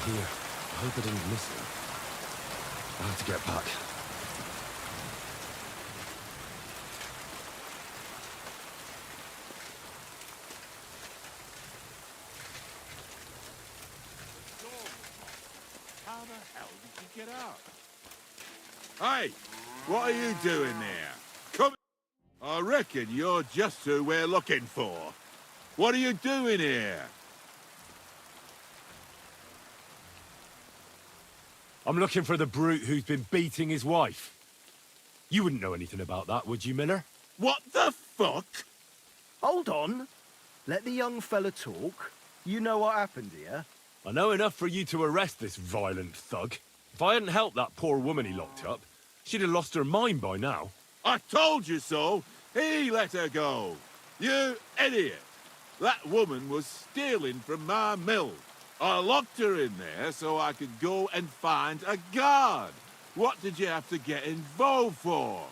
Here. I hope I didn't miss him. I have to get back. How the hell did you get out? Hey, what are you doing there? Come. I reckon you're just who we're looking for. What are you doing here? I'm looking for the brute who's been beating his wife. You wouldn't know anything about that, would you, Miller? What the fuck? Hold on. Let the young fella talk. You know what happened here. I know enough for you to arrest this violent thug. If I hadn't helped that poor woman he locked up, she'd have lost her mind by now. I told you so. He let her go. You idiot. That woman was stealing from my mill. I locked her in there so I could go and find a guard. What did you have to get involved for?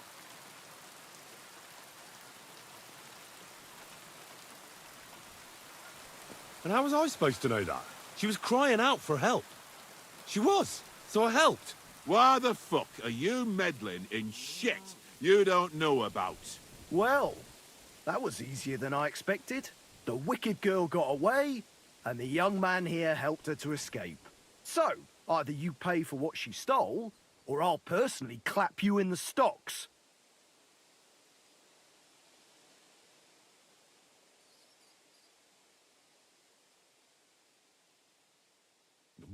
And how was I supposed to know that? She was crying out for help. She was, so I helped. Why the fuck are you meddling in shit you don't know about? Well, that was easier than I expected. The wicked girl got away, and the young man here helped her to escape. So, either you pay for what she stole, or I'll personally clap you in the stocks.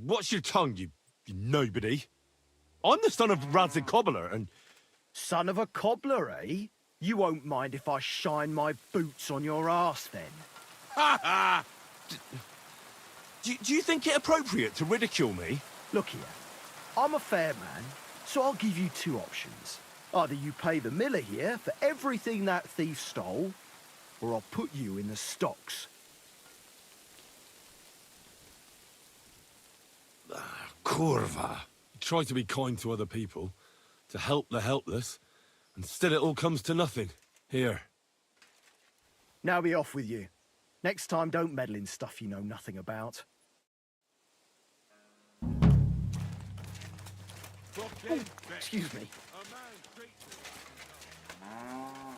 Watch your tongue, you nobody. I'm the son of Radzik Cobbler, and Son of a cobbler, eh? You won't mind if I shine my boots on your arse, then? Ha ha! Do you think it appropriate to ridicule me? Look here. I'm a fair man, so I'll give you two options. Either you pay the miller here for everything that thief stole, or I'll put you in the stocks. Kurva. Try to be kind to other people, to help the helpless, and still it all comes to nothing. Here. Now be off with you. Next time, don't meddle in stuff you know nothing about. Oh, excuse me. Oh.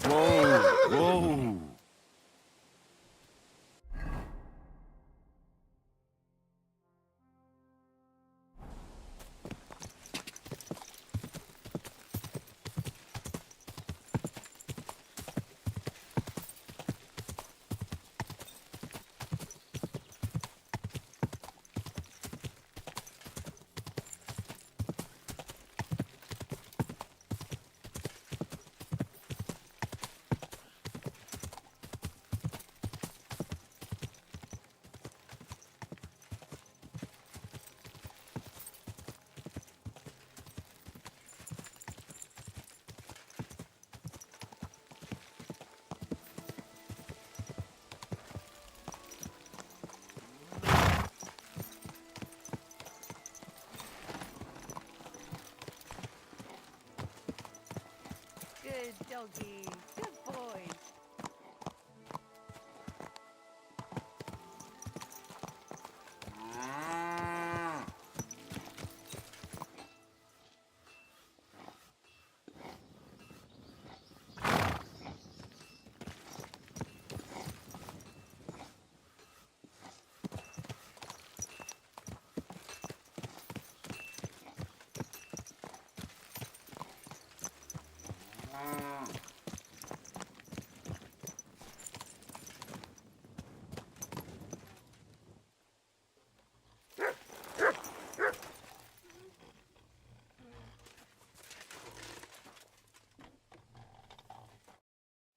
Whoa, whoa. Good doggy. Good boy.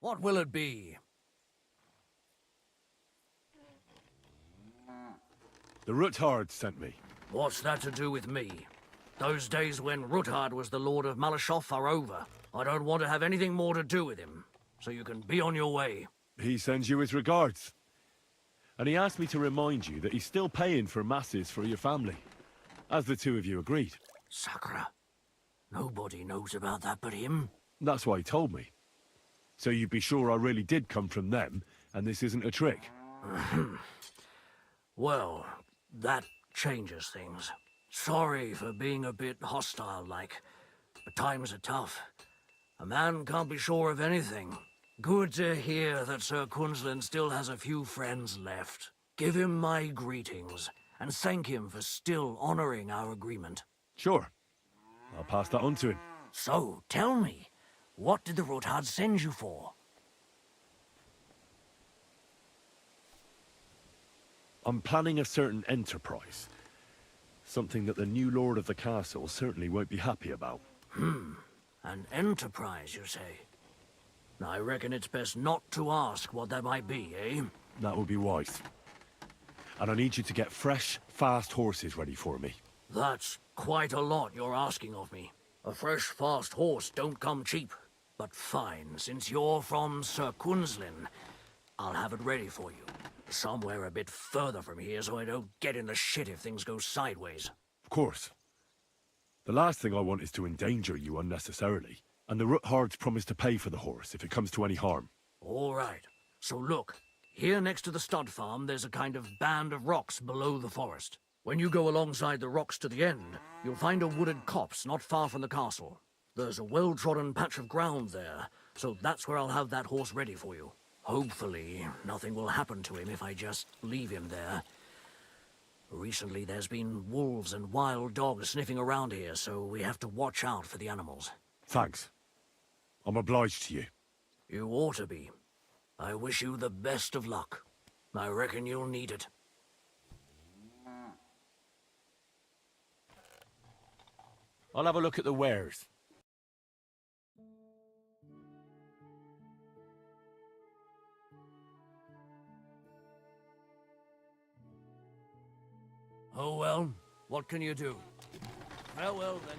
What will it be? The Ruthard sent me. What's that to do with me? Those days when Ruthard was the Lord of Malashoff are over. I don't want to have anything more to do with him, so you can be on your way. He sends you his regards. And he asked me to remind you that he's still paying for masses for your family. as the two of you agreed. Sakra. Nobody knows about that but him. That's why he told me. So you'd be sure I really did come from them, and this isn't a trick? Well, that changes things. Sorry for being a bit hostile-like, but times are tough. A man can't be sure of anything. Good to hear that Sir Quinlan still has a few friends left. Give him my greetings, and thank him for still honoring our agreement. Sure. I'll pass that on to him. So, tell me, what did the Ruthard send you for? I'm planning a certain enterprise. Something that the new lord of the castle certainly won't be happy about. An enterprise, you say? I reckon it's best not to ask what that might be, eh? That would be wise. And I need you to get fresh, fast horses ready for me. That's quite a lot you're asking of me. A fresh, fast horse don't come cheap. But fine, since you're from Sir Quinlan, I'll have it ready for you. Somewhere a bit further from here so I don't get in the shit if things go sideways. Of course. The last thing I want is to endanger you unnecessarily. And the Ruthards promised to pay for the horse if it comes to any harm. All right. So look, here next to the stud farm there's a kind of band of rocks below the forest. When you go alongside the rocks to the end, you'll find a wooded copse not far from the castle. There's a well-trodden patch of ground there, so that's where I'll have that horse ready for you. Hopefully, nothing will happen to him if I just leave him there. Recently, there's been wolves and wild dogs sniffing around here, so we have to watch out for the animals. Thanks. I'm obliged to you. You ought to be. I wish you the best of luck. I reckon you'll need it. I'll have a look at the wares. Oh well, what can you do? Farewell then.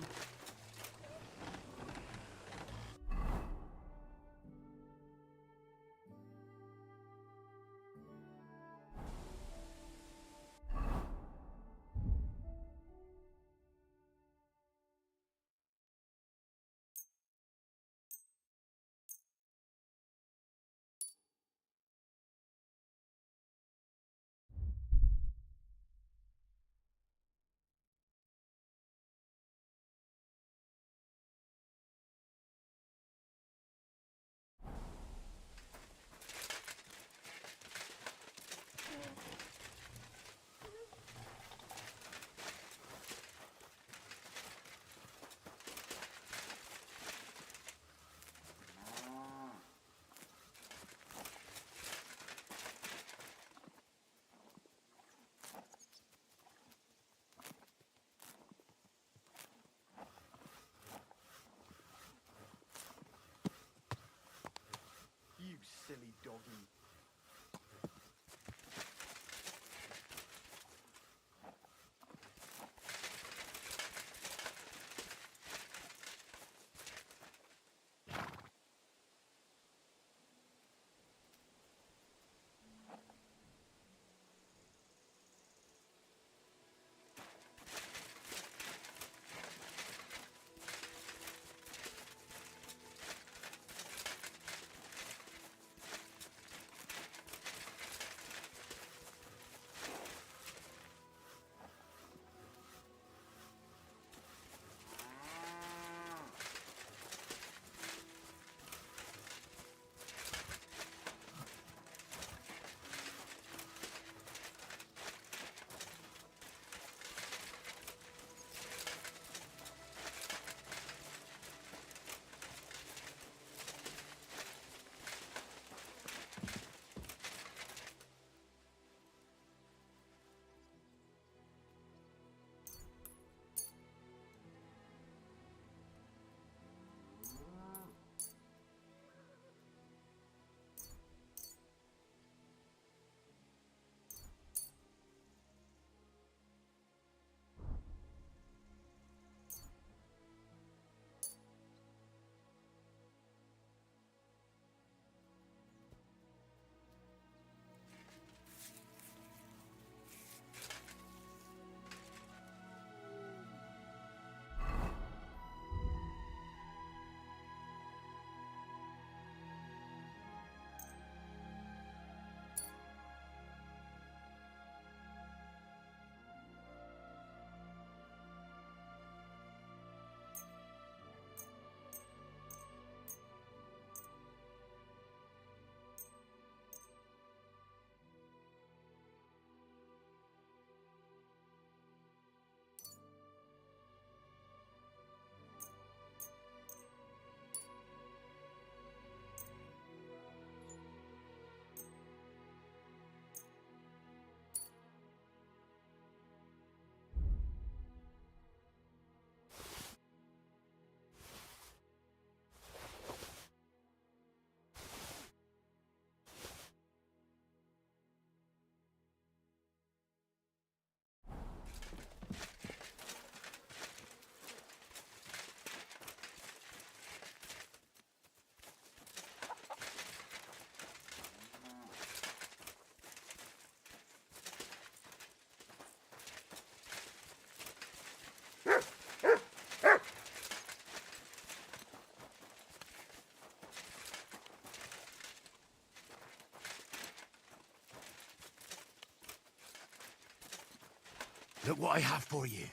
Look what I have for you.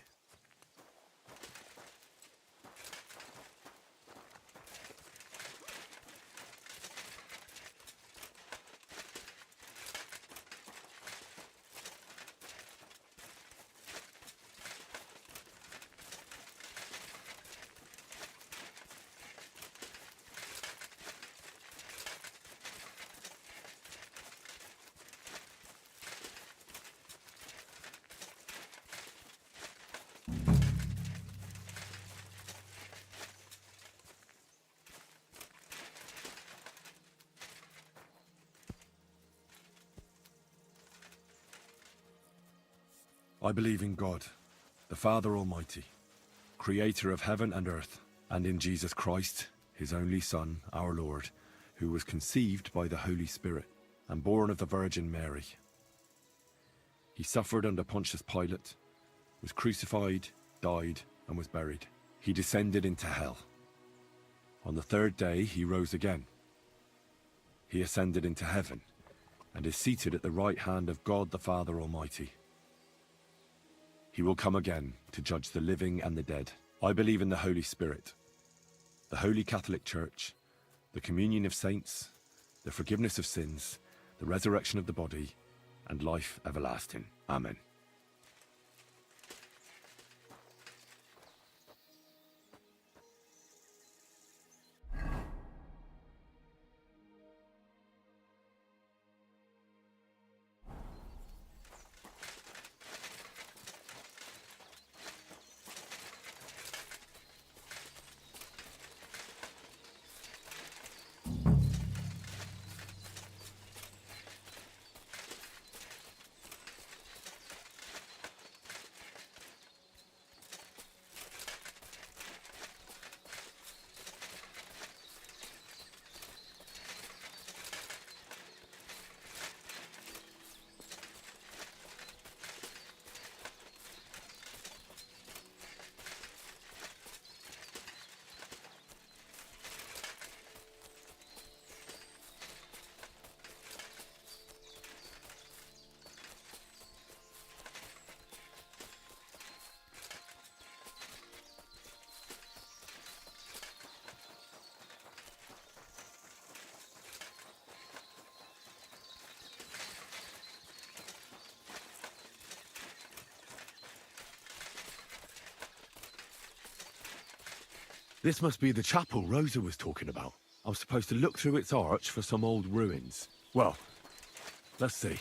I believe in God, the Father Almighty, creator of heaven and earth, and in Jesus Christ, his only Son, our Lord, who was conceived by the Holy Spirit and born of the Virgin Mary. He suffered under Pontius Pilate, was crucified, died, and was buried. He descended into hell. On the third day he rose again. He ascended into heaven and is seated at the right hand of God the Father Almighty. He will come again to judge the living and the dead. I believe in the Holy Spirit, the Holy Catholic Church, the communion of saints, the forgiveness of sins, the resurrection of the body, and life everlasting. Amen. This must be the chapel Rosa was talking about. I was supposed to look through its arch for some old ruins. Well, let's see.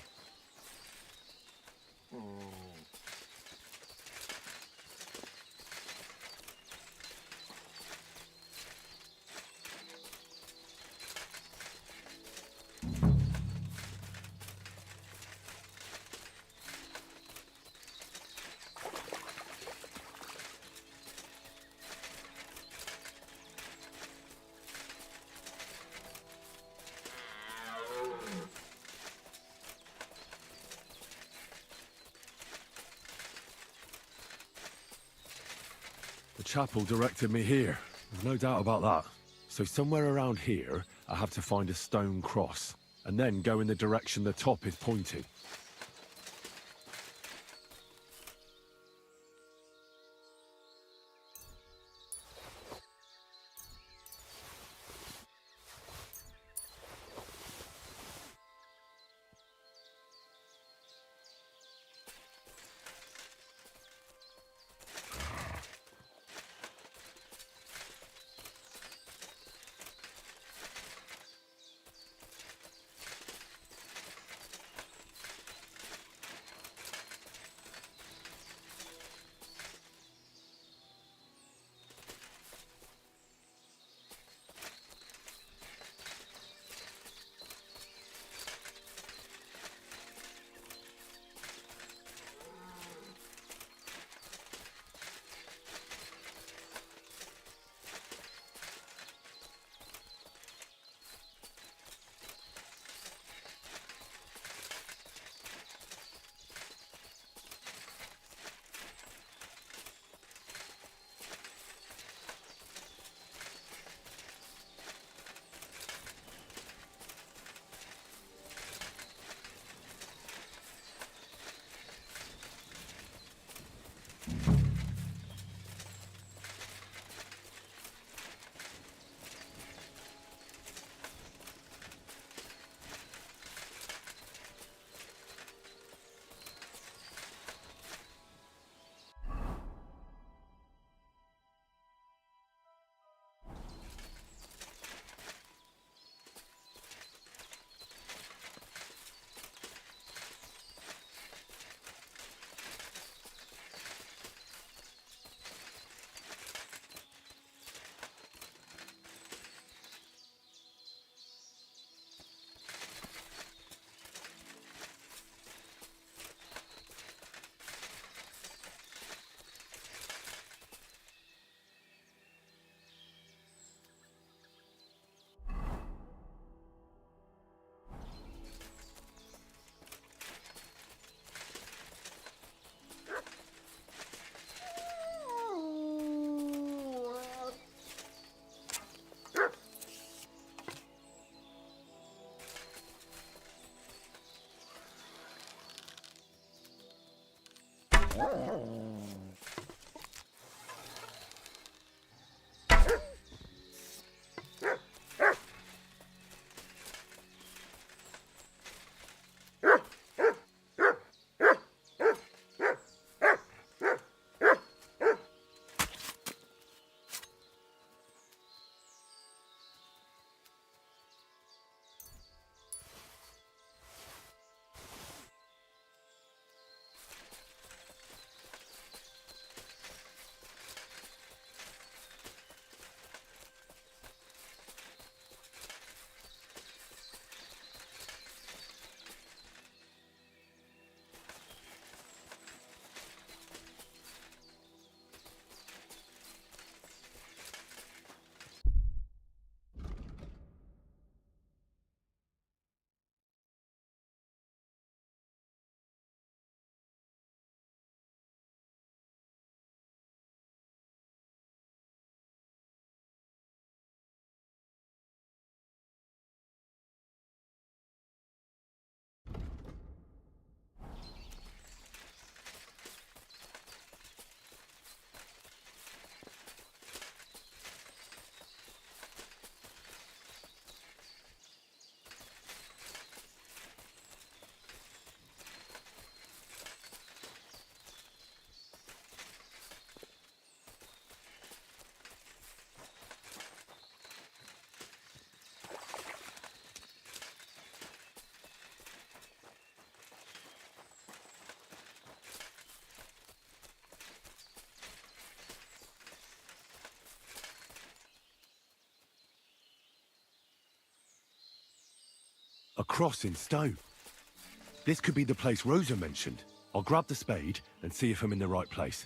The chapel directed me here. There's no doubt about that. So somewhere around here, I have to find a stone cross, and then go in the direction the top is pointing. A cross in stone. This could be the place Rosa mentioned. I'll grab the spade and see if I'm in the right place.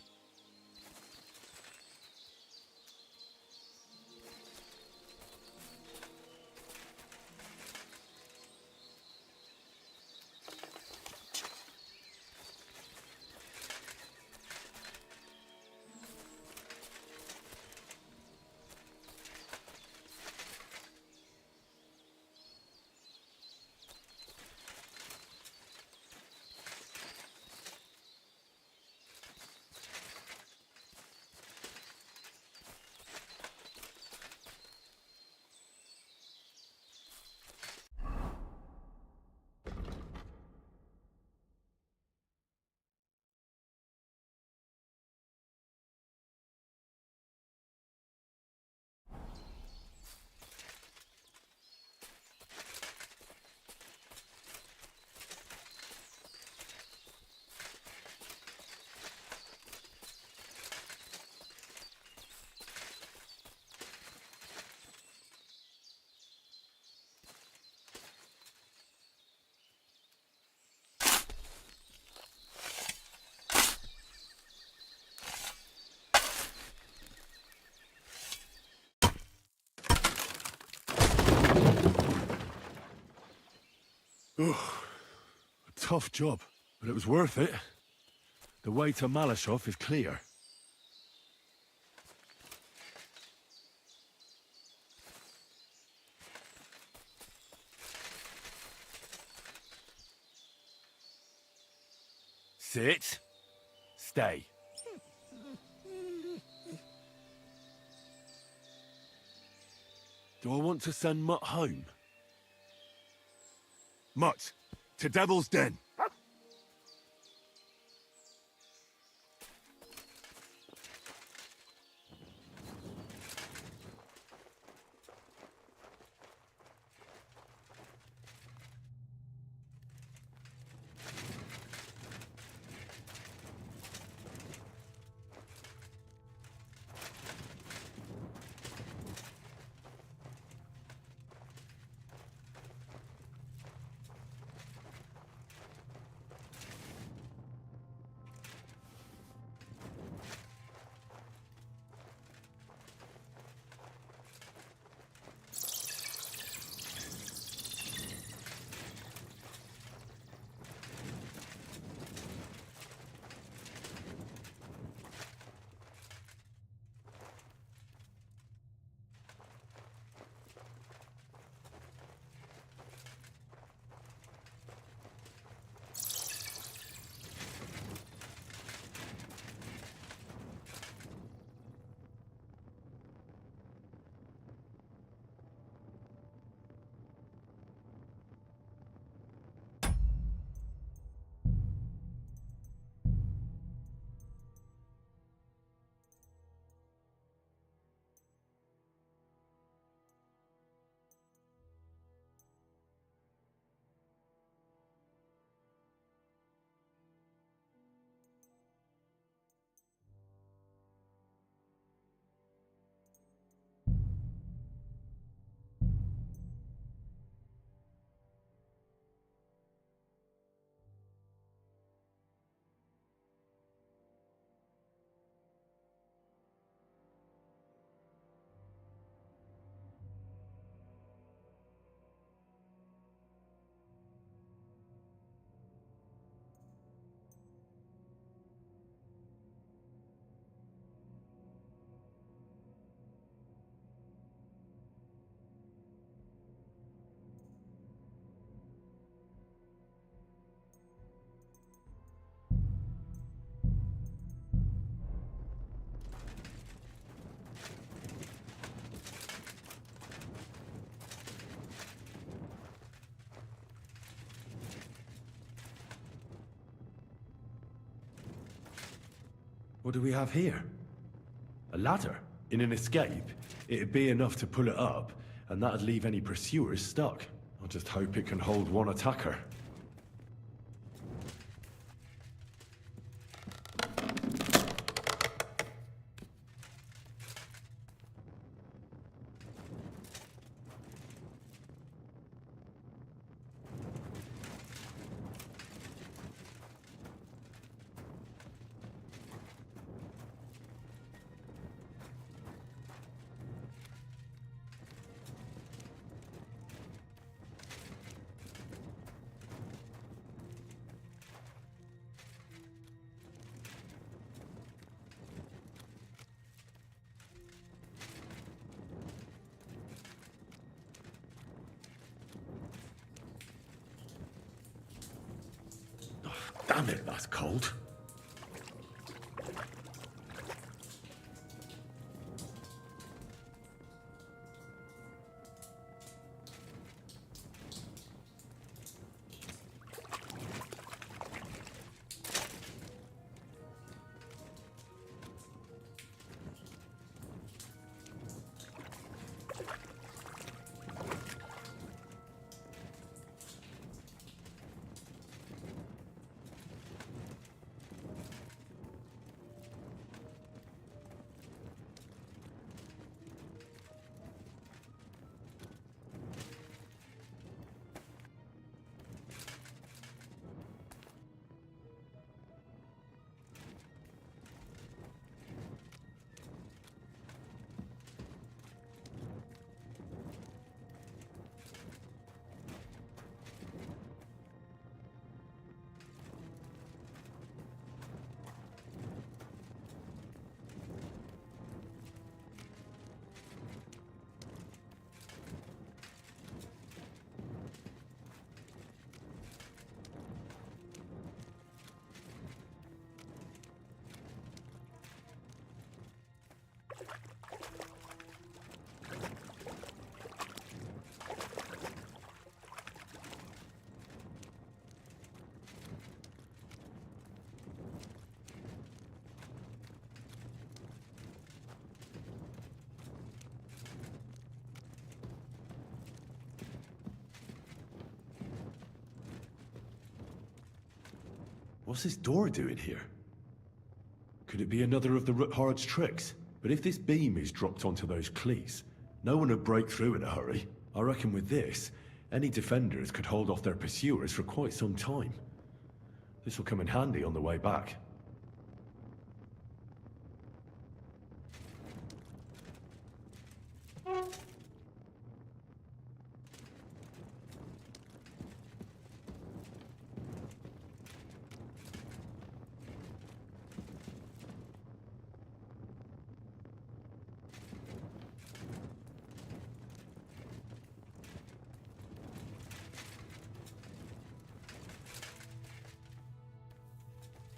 A tough job, but it was worth it. The way to Malashov is clear. Sit. Stay. Do I want to send Mutt home? Mutt, to Devil's Den. What do we have here? A ladder? In an escape, it'd be enough to pull it up, and that'd leave any pursuers stuck. I just hope it can hold one attacker. Damn it, that's cold. What's this door doing here? Could it be another of the Ruthard's tricks? But if this beam is dropped onto those cleats, no one would break through in a hurry. I reckon with this, any defenders could hold off their pursuers for quite some time. This will come in handy on the way back.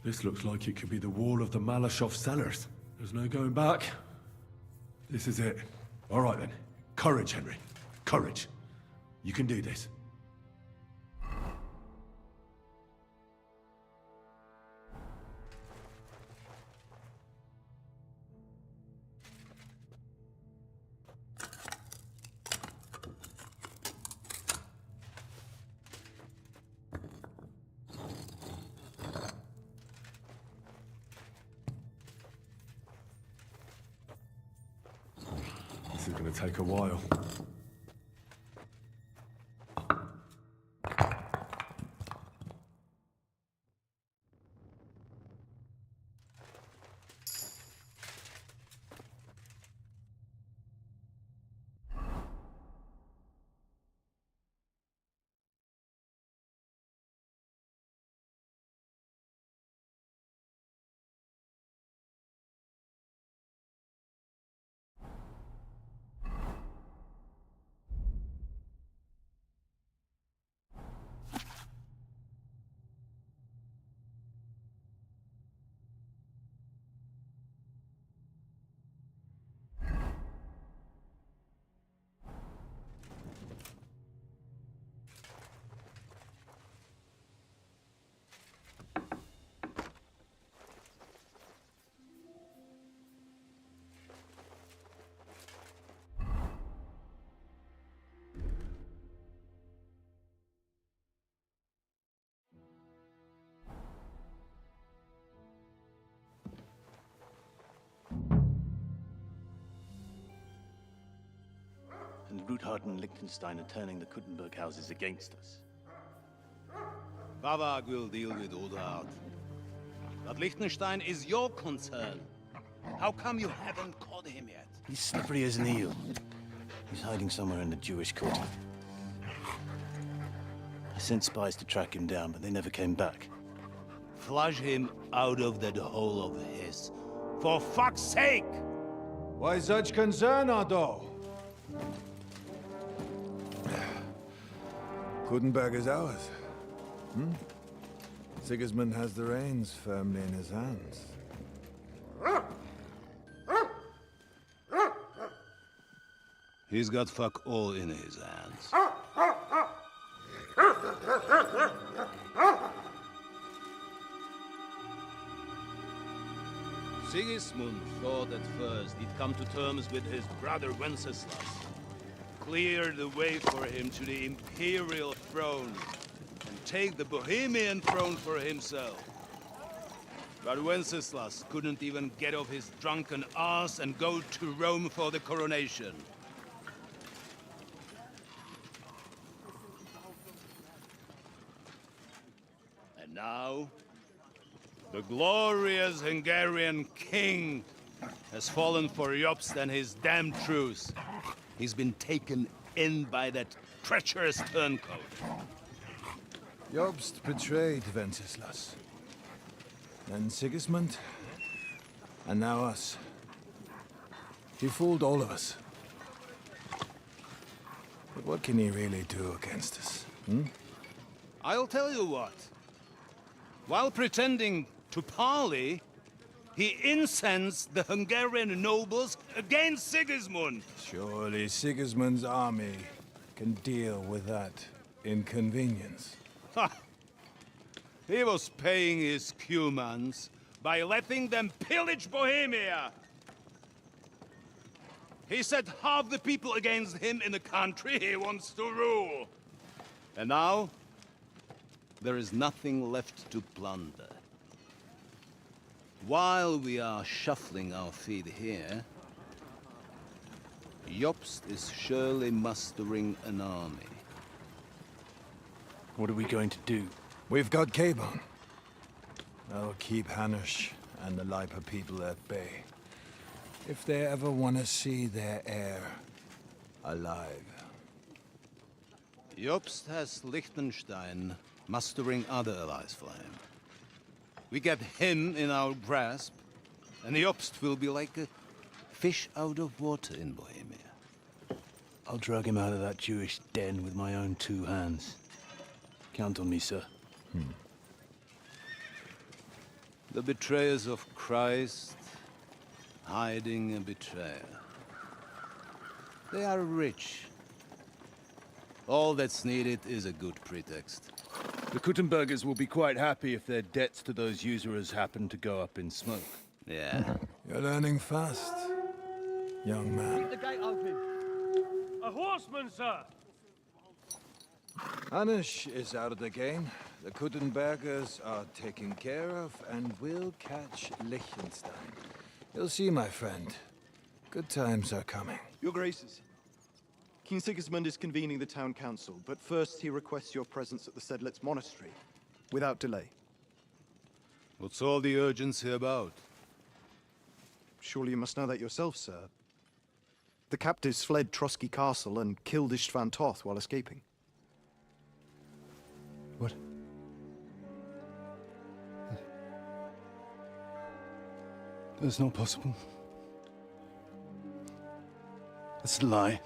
This looks like it could be the wall of the Malashov cellars. There's no going back. This is it. All right then. Courage, Henry. Courage. You can do this. This is going to take a while. Ruthard and Liechtenstein are turning the Kuttenberg houses against us. Bavag will deal with Ruthard. But Liechtenstein is your concern. How come you haven't caught him yet? He's slippery as an eel. He's hiding somewhere in the Jewish quarter. I sent spies to track him down, but they never came back. Flush him out of that hole of his. For fuck's sake! Why such concern, Otto? Kuttenberg is ours. Sigismund has the reins firmly in his hands. He's got fuck all in his hands. Sigismund thought at first he'd come to terms with his brother Wenceslas, clear the way for him to the imperial throne, and take the Bohemian throne for himself. But Wenceslas couldn't even get off his drunken ass and go to Rome for the coronation. And now, the glorious Hungarian king has fallen for Jobst and his damned truce. He's been taken in by that treacherous turncoat. Jobst betrayed Wenceslas. Then Sigismund, and now us. He fooled all of us. But what can he really do against us, I'll tell you what. While pretending to parley, he incensed the Hungarian nobles against Sigismund. Surely Sigismund's army can deal with that inconvenience. Ha! He was paying his Cumans by letting them pillage Bohemia. He set half the people against him in the country he wants to rule. And now, there is nothing left to plunder. While we are shuffling our feet here, Jobst is surely mustering an army. What are we going to do? We've got K-Bone. That'll keep Hanush and the Lipa people at bay. If they ever want to see their heir alive. Jobst has Liechtenstein mustering other allies for him. We get him in our grasp, and Jobst will be like a fish out of water in Bohemia. I'll drag him out of that Jewish den with my own 2 hands. Count on me, sir. The betrayers of Christ, hiding a betrayer. They are rich. All that's needed is a good pretext. The Kuttenbergers will be quite happy if their debts to those usurers happen to go up in smoke. Yeah. You're learning fast, young man. Keep the gate open. A horseman, sir! Hanush is out of the game. The Kuttenbergers are taken care of, and we'll catch Liechtenstein. You'll see, my friend. Good times are coming. Your Graces, King Sigismund is convening the town council, but first he requests your presence at the Sedlitz monastery, without delay. What's all the urgency about? Surely you must know that yourself, sir. The captives fled Trotsky Castle and killed Istvan Toth while escaping. What? That's not possible. That's a lie.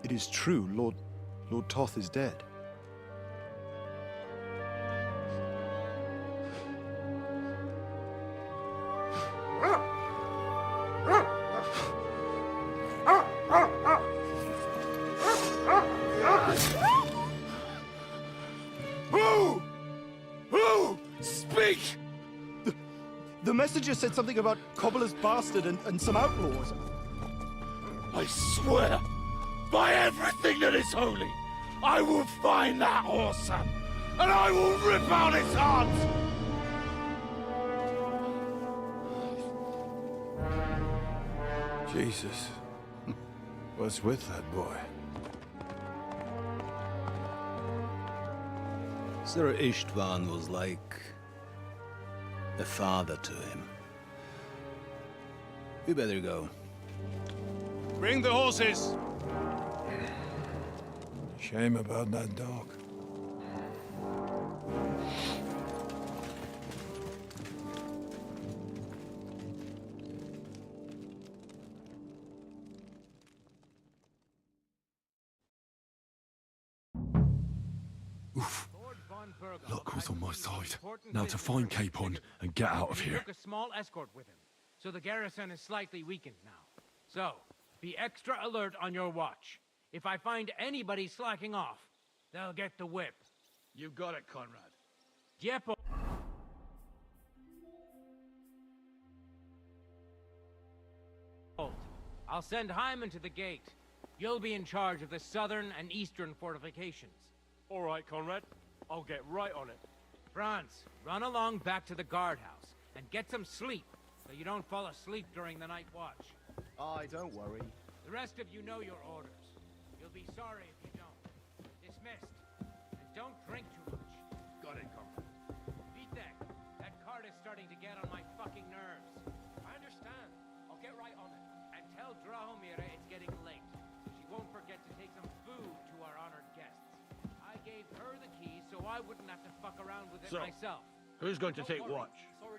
It is true, Lord Toth is dead. Who? Speak! The messenger said something about Cobbler's bastard and some outlaws. I swear, by everything that is holy, I will find that whoreson, and I will rip out its heart! Jesus. What's with that boy? Sir Istvan was like a father to him. We better go. Bring the horses! Shame about that dog. Oof. Luck was on my side. Now to find Capon and get out of here. Took a small escort with him, so the garrison is slightly weakened now. So, be extra alert on your watch. If I find anybody slacking off, they'll get the whip. You got it, Conrad. Diepo. I'll send Hyman to the gate. You'll be in charge of the southern and eastern fortifications. All right, Conrad. I'll get right on it. Franz, run along back to the guardhouse and get some sleep so you don't fall asleep during the night watch. Aye, don't worry. The rest of you know your orders. You'll be sorry if you don't. Dismissed. And don't drink too much. Got it, Conrad. Vitek, that cart is starting to get on my fucking nerves. I understand. I'll get right on it. And tell Drahomira it's getting late, so she won't forget to take some food to our honored guests. I gave her the keys so I wouldn't have to fuck around with it myself. Who's going to take watch?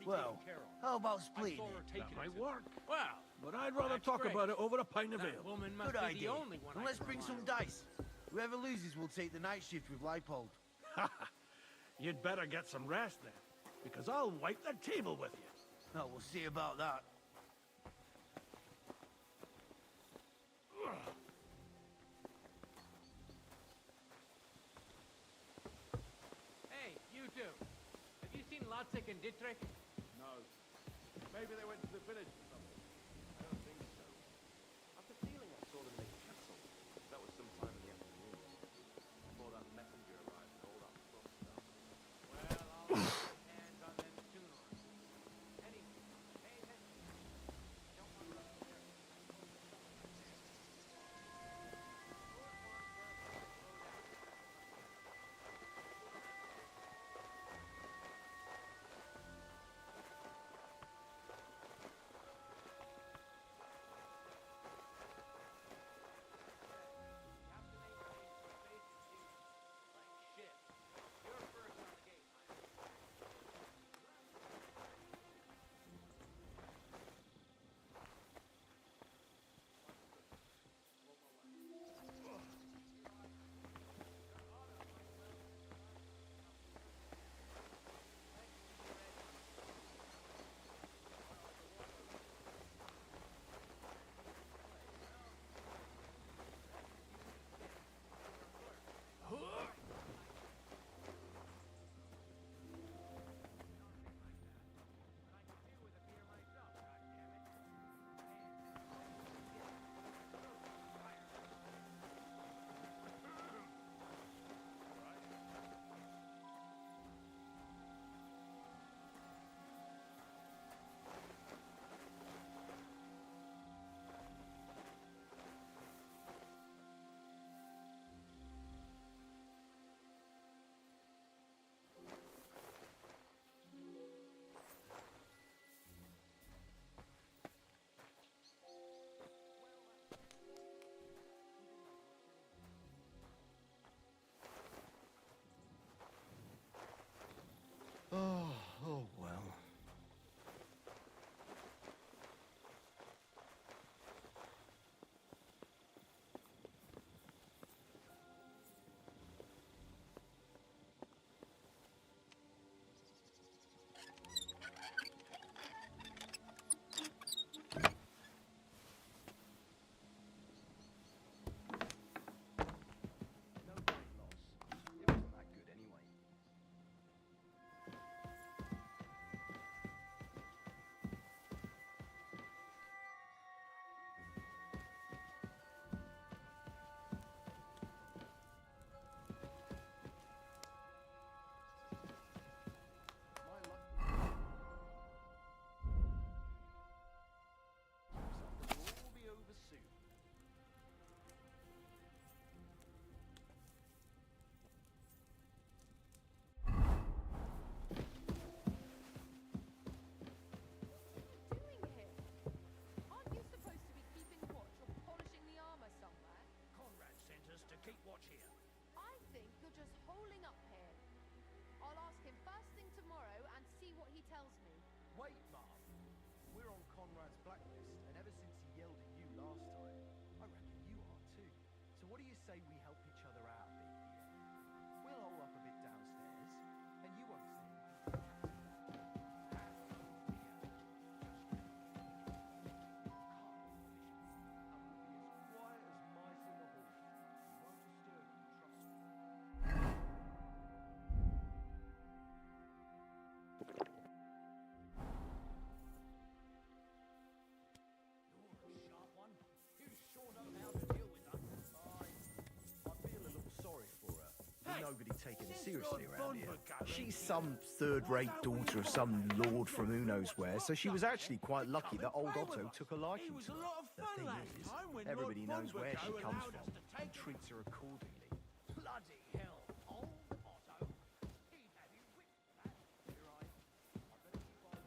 Well, how about splitting it? That might work. Well, but I'd rather that's talk great. about it over a pint of That ale. woman must Good be idea. the only one And I let's can bring rely some on. dice. Whoever loses will take the night shift with Leipold. You'd better get some rest then, because I'll wipe the table with you. Oh, we'll see about that. Hey, you two. Have you seen Lotzek and Dietrich? No. Maybe they went to the village or something. I don't think so. I've the feeling I saw them in a castle. That was sometime in the afternoon. Before that messenger arrived and all that fun stuff. Well, I'll get hands on them sooner. Anyway, pay attention. Don't want to what do you say we help each other out a bit here? We'll hole up a bit downstairs, and you won't say anything. Sorry for her. Hey, nobody taking her seriously around here. She's some third-rate daughter of some lord from who knows where, so she was actually quite lucky that old Otto took a liking to her. The thing is, everybody knows where she comes from and treats her accordingly. Bloody hell. Old Otto. He'd have you whipped for that. You're right. I better keep on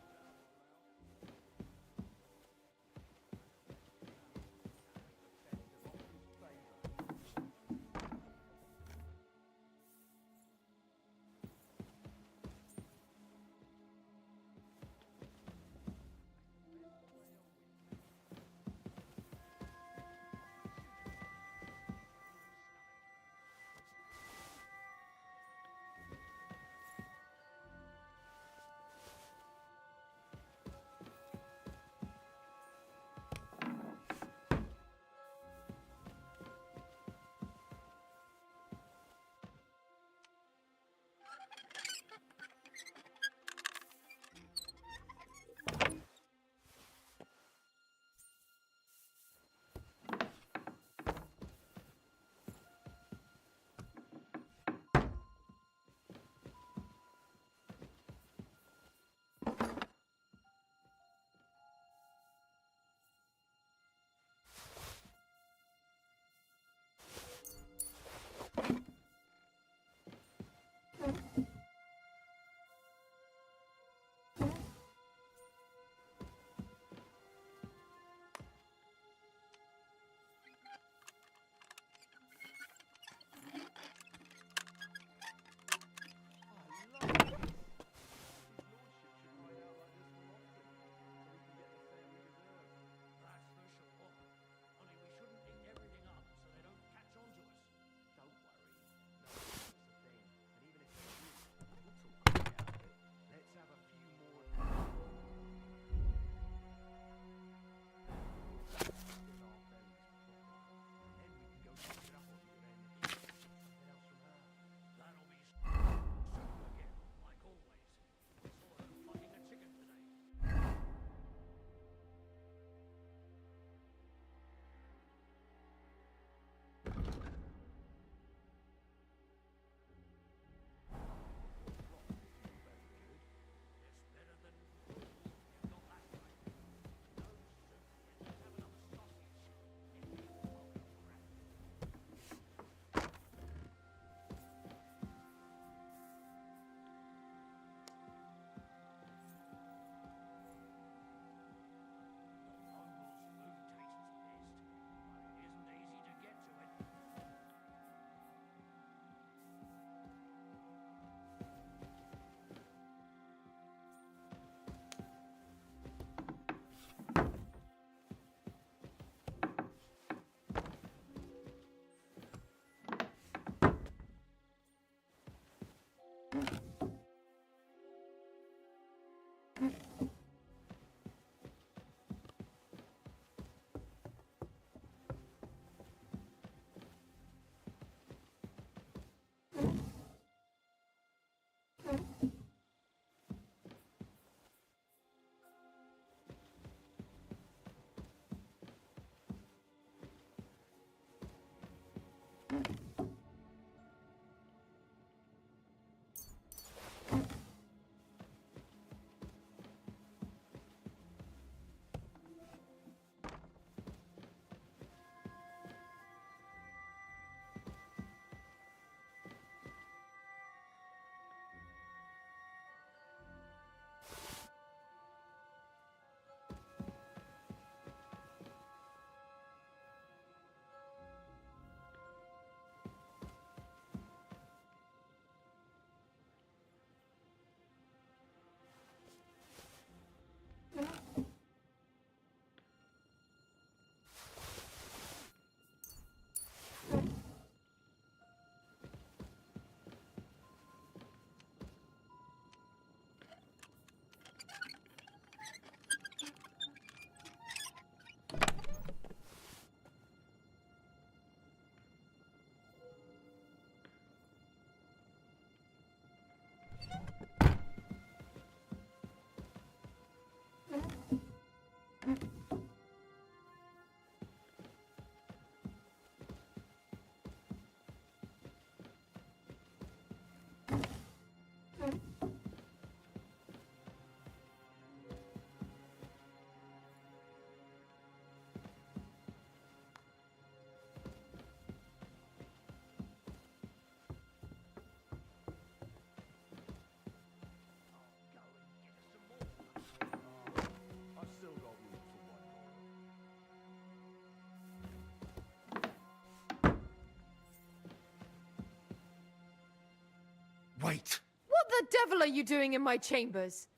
Wait! What the devil are you doing in my chambers?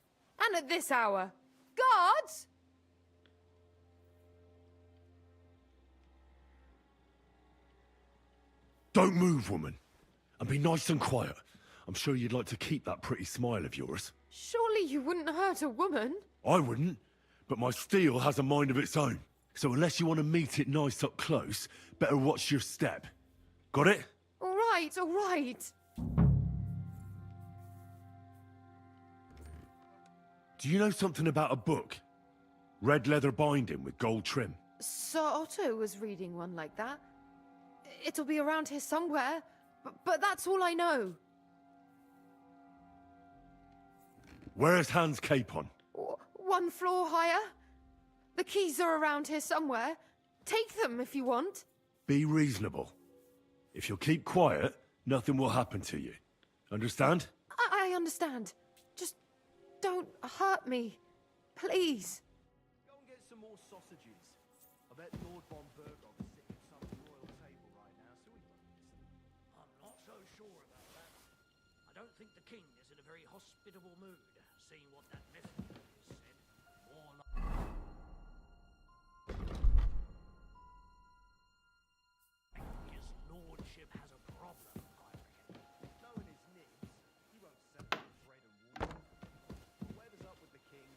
And at this hour? Guards? Don't move, woman. And be nice and quiet. I'm sure you'd like to keep that pretty smile of yours. Surely you wouldn't hurt a woman? I wouldn't, but my steel has a mind of its own. So unless you want to meet it nice up close, better watch your step. Got it? All right, all right. Do you know something about a book? Red leather binding with gold trim. Sir Otto was reading one like that. It'll be around here somewhere, but that's all I know. Where's Hans' cape on? One floor higher. The keys are around here somewhere. Take them if you want. Be reasonable. If you'll keep quiet, nothing will happen to you. Understand? I understand. Just don't hurt me. Please. Go and get some more sausages. I bet Lord von Berghoff is sitting at some royal table right now, so he won't listen. I'm not so sure about that. I don't think the king is in a very hospitable mood, seeing what that messenger said. More like... His lordship has a problem, I reckon. Knowing his nibs, he won't sell them bread and water. Whatever's up with the king,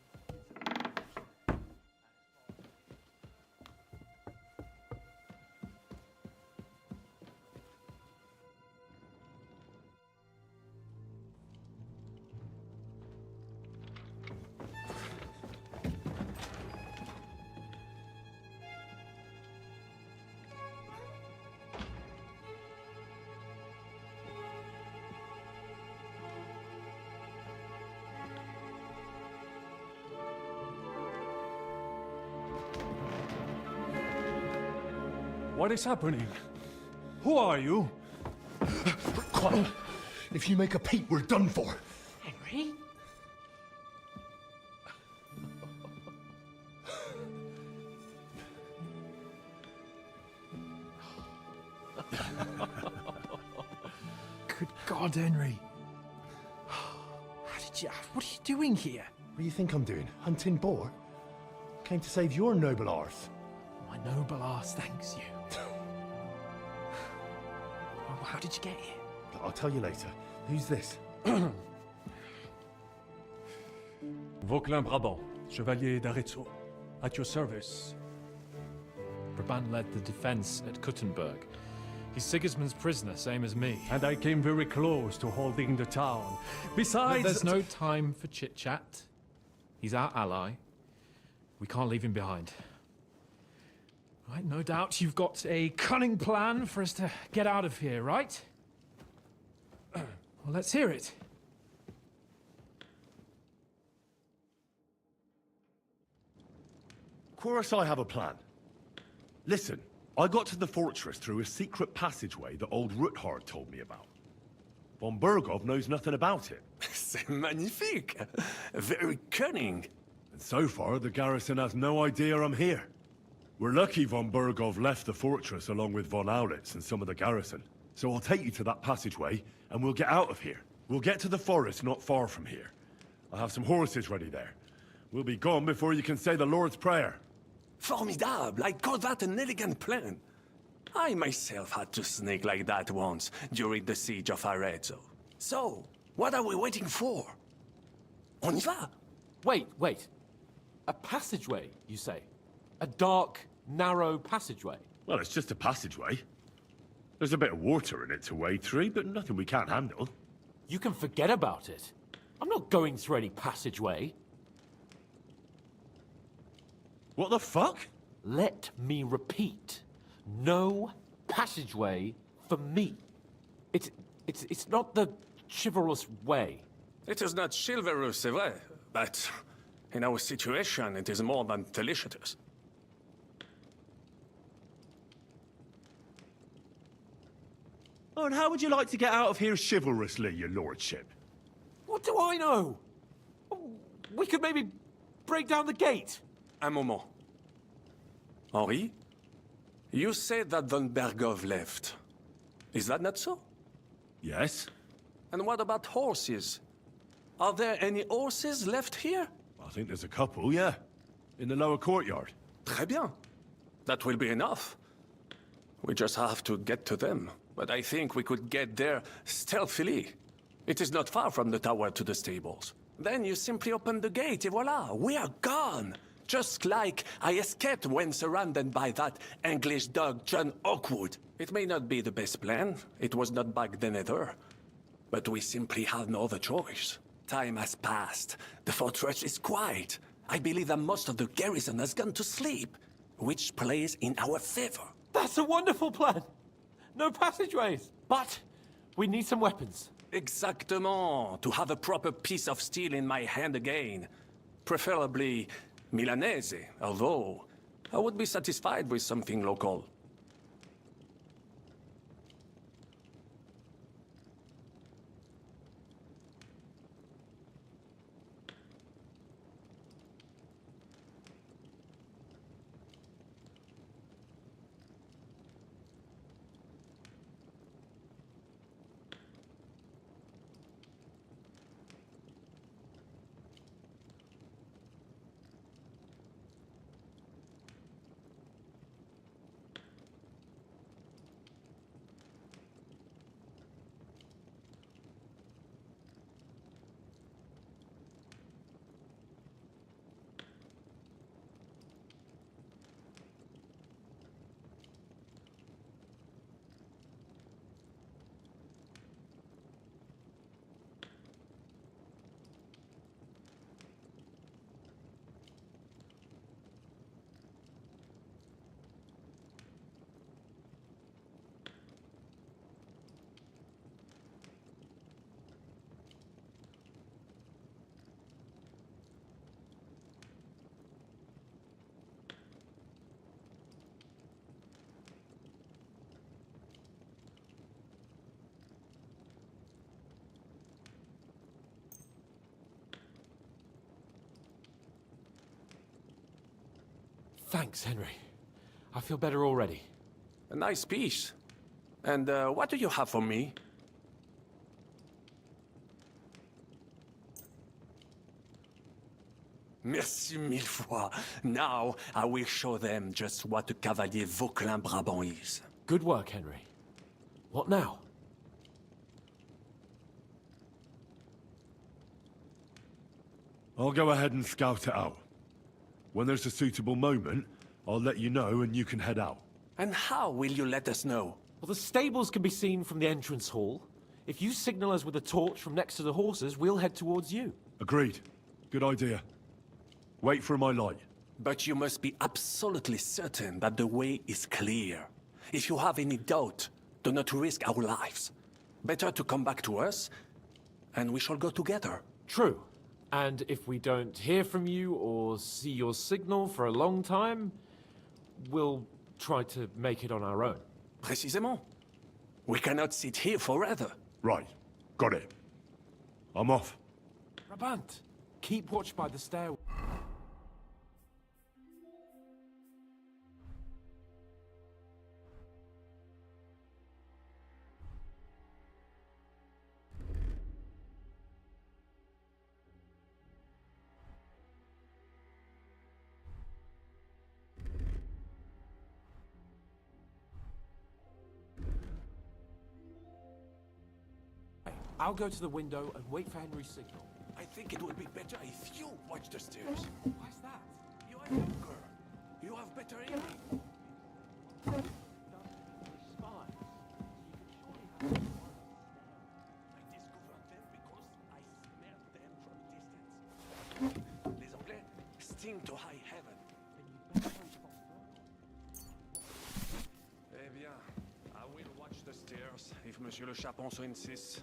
What is happening? Who are you? Quiet. If you make a peep, we're done for. Henry? Good God, Henry. What are you doing here? What do you think I'm doing? Hunting boar? Came to save your noble arse. My noble arse thanks you. Oh, how did you get here? I'll tell you later. Who's this? Vauquelin Brabant, Chevalier d'Arezzo, at your service. Brabant led the defense at Kuttenberg. He's Sigismund's prisoner, same as me. And I came very close to holding the town. Besides... There's no time for chit-chat. He's our ally. We can't leave him behind. Right, no doubt you've got a cunning plan for us to get out of here, right? Well, let's hear it. Of course I have a plan. Listen, I got to the fortress through a secret passageway that old Ruthard told me about. Von Berghoff knows nothing about it. C'est magnifique! Very cunning. And so far, the garrison has no idea I'm here. We're lucky von Berghoff left the fortress along with von Aulitz and some of the garrison. So I'll take you to that passageway, and we'll get out of here. We'll get to the forest not far from here. I have some horses ready there. We'll be gone before you can say the Lord's Prayer. Formidable! I call that an elegant plan. I myself had to sneak like that once during the siege of Arezzo. So, what are we waiting for? On y va! Wait. A passageway, you say? A dark, narrow passageway? Well, it's just a passageway. There's a bit of water in it to wade through, but nothing we can't handle. You can forget about it. I'm not going through any passageway. What the fuck? Let me repeat. No passageway for me. It's not the chivalrous way. It is not chivalrous, c'est vrai, but in our situation, it is more than delicious. Oh, and how would you like to get out of here chivalrously, your lordship? What do I know? We could maybe break down the gate. Un moment. Henri, you said that von Berghoff left. Is that not so? Yes. And what about horses? Are there any horses left here? I think there's a couple, yeah. In the lower courtyard. Très bien. That will be enough. We just have to get to them. But I think we could get there stealthily. It is not far from the tower to the stables. Then you simply open the gate, et voila, we are gone! Just like I escaped when surrounded by that English dog John Oakwood. It may not be the best plan, it was not back then either. But we simply had no other choice. Time has passed. The fortress is quiet. I believe that most of the garrison has gone to sleep, which plays in our favor. That's a wonderful plan! No passageways! But we need some weapons. Exactement. To have a proper piece of steel in my hand again. Preferably Milanese, although I would be satisfied with something local. Thanks, Henry. I feel better already. A nice piece. And what do you have for me? Merci mille fois. Now I will show them just what a Cavalier Vauclin Brabant is. Good work, Henry. What now? I'll go ahead and scout it out. When there's a suitable moment, I'll let you know and you can head out. And how will you let us know? Well, the stables can be seen from the entrance hall. If you signal us with a torch from next to the horses, we'll head towards you. Agreed. Good idea. Wait for my light. But you must be absolutely certain that the way is clear. If you have any doubt, do not risk our lives. Better to come back to us, and we shall go together. True. And if we don't hear from you or see your signal for a long time, we'll try to make it on our own. Précisément. We cannot sit here forever. Right. Got it. I'm off. Brabant, keep watch by the stairway. I'll go to the window and wait for Henry's signal. I think it would be better if you watch the stairs. Why's that? You are younger. You have better aiming. Les Anglais sting to high heaven. Eh bien, I will watch the stairs if Monsieur le Chapon so insists.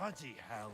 Bloody hell.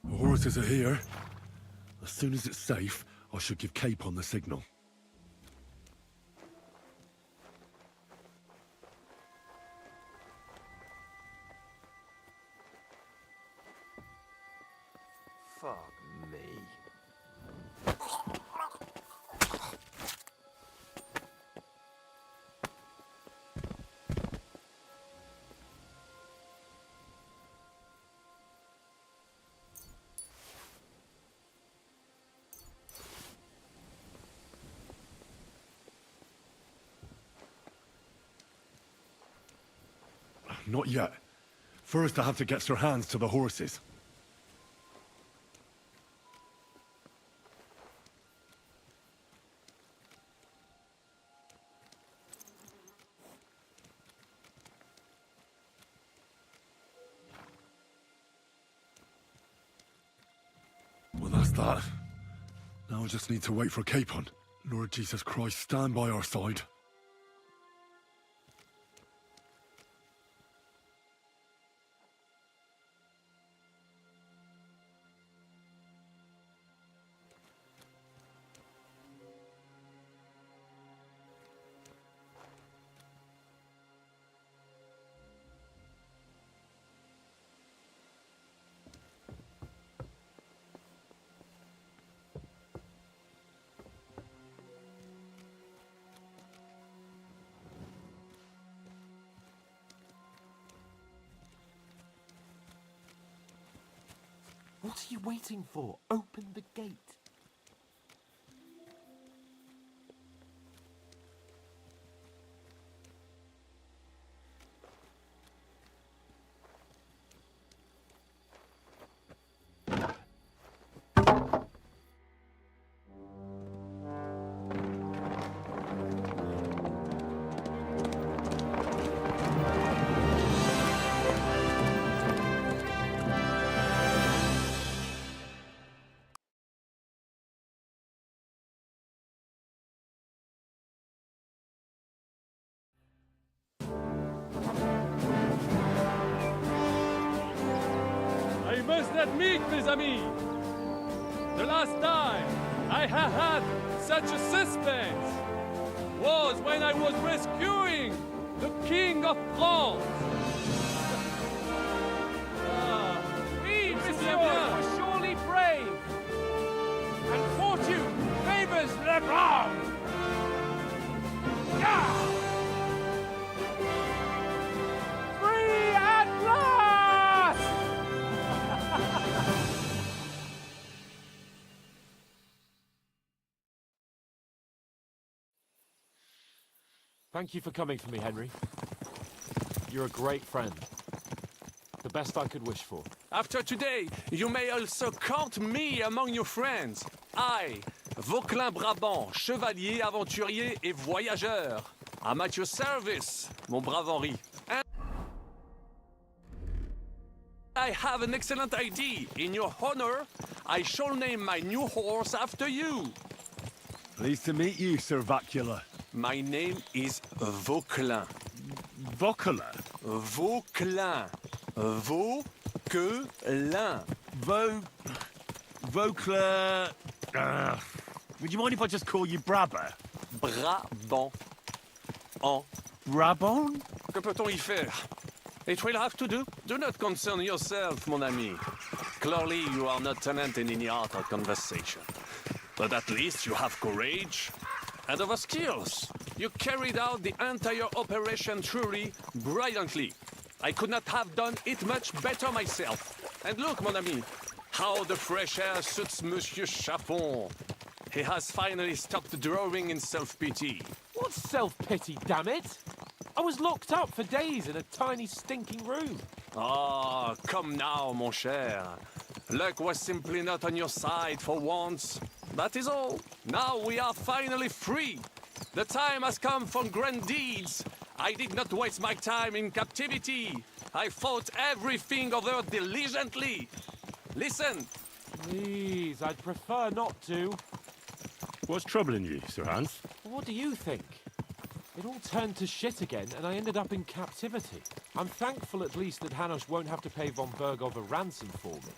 The horses are here. As soon as it's safe, I should give Capon the signal. Fuck me. Not yet. First, I have to get Sir Hans to the horses. Well, that's that. Now I just need to wait for Capon. Lord Jesus Christ, stand by our side. What are you waiting for? Open the gate. I must admit, mes amis, the last time I have had such a suspense was when I was rescuing the King of France. We, monsieur, were surely brave, and fortune favors the brave. Free at last! Thank you for coming for me, Henry. You're a great friend. The best I could wish for. After today, you may also count me among your friends. I, Vauquelin Brabant, chevalier, aventurier et voyageur. I'm at your service, mon brave Henri. And I have an excellent idea. In your honor, I shall name my new horse after you. Pleased to meet you, Sir Vacula. My name is Vauquelin. Vauquelin? Vauquelin. Vauquelin. Vauquelin... would you mind if I just call you Brabber? Brabant. En. Brabant? Que peut-on y faire? It will have to do. Do not concern yourself, mon ami. Clearly, you are not tenant in any art or conversation. But at least you have courage and other skills. You carried out the entire operation truly brilliantly. I could not have done it much better myself. And look, mon ami, how the fresh air suits Monsieur Chapon. He has finally stopped drawing in self-pity. What self-pity, damn it? I was locked up for days in a tiny stinking room. Ah, come now, mon cher. Luck was simply not on your side for once. That is all. Now we are finally free. The time has come for grand deeds. I did not waste my time in captivity. I fought everything over diligently. Listen. Please, I'd prefer not to. What's troubling you, Sir Hans? What do you think? It all turned to shit again, and I ended up in captivity. I'm thankful at least that Hanush won't have to pay von Bergov a ransom for me.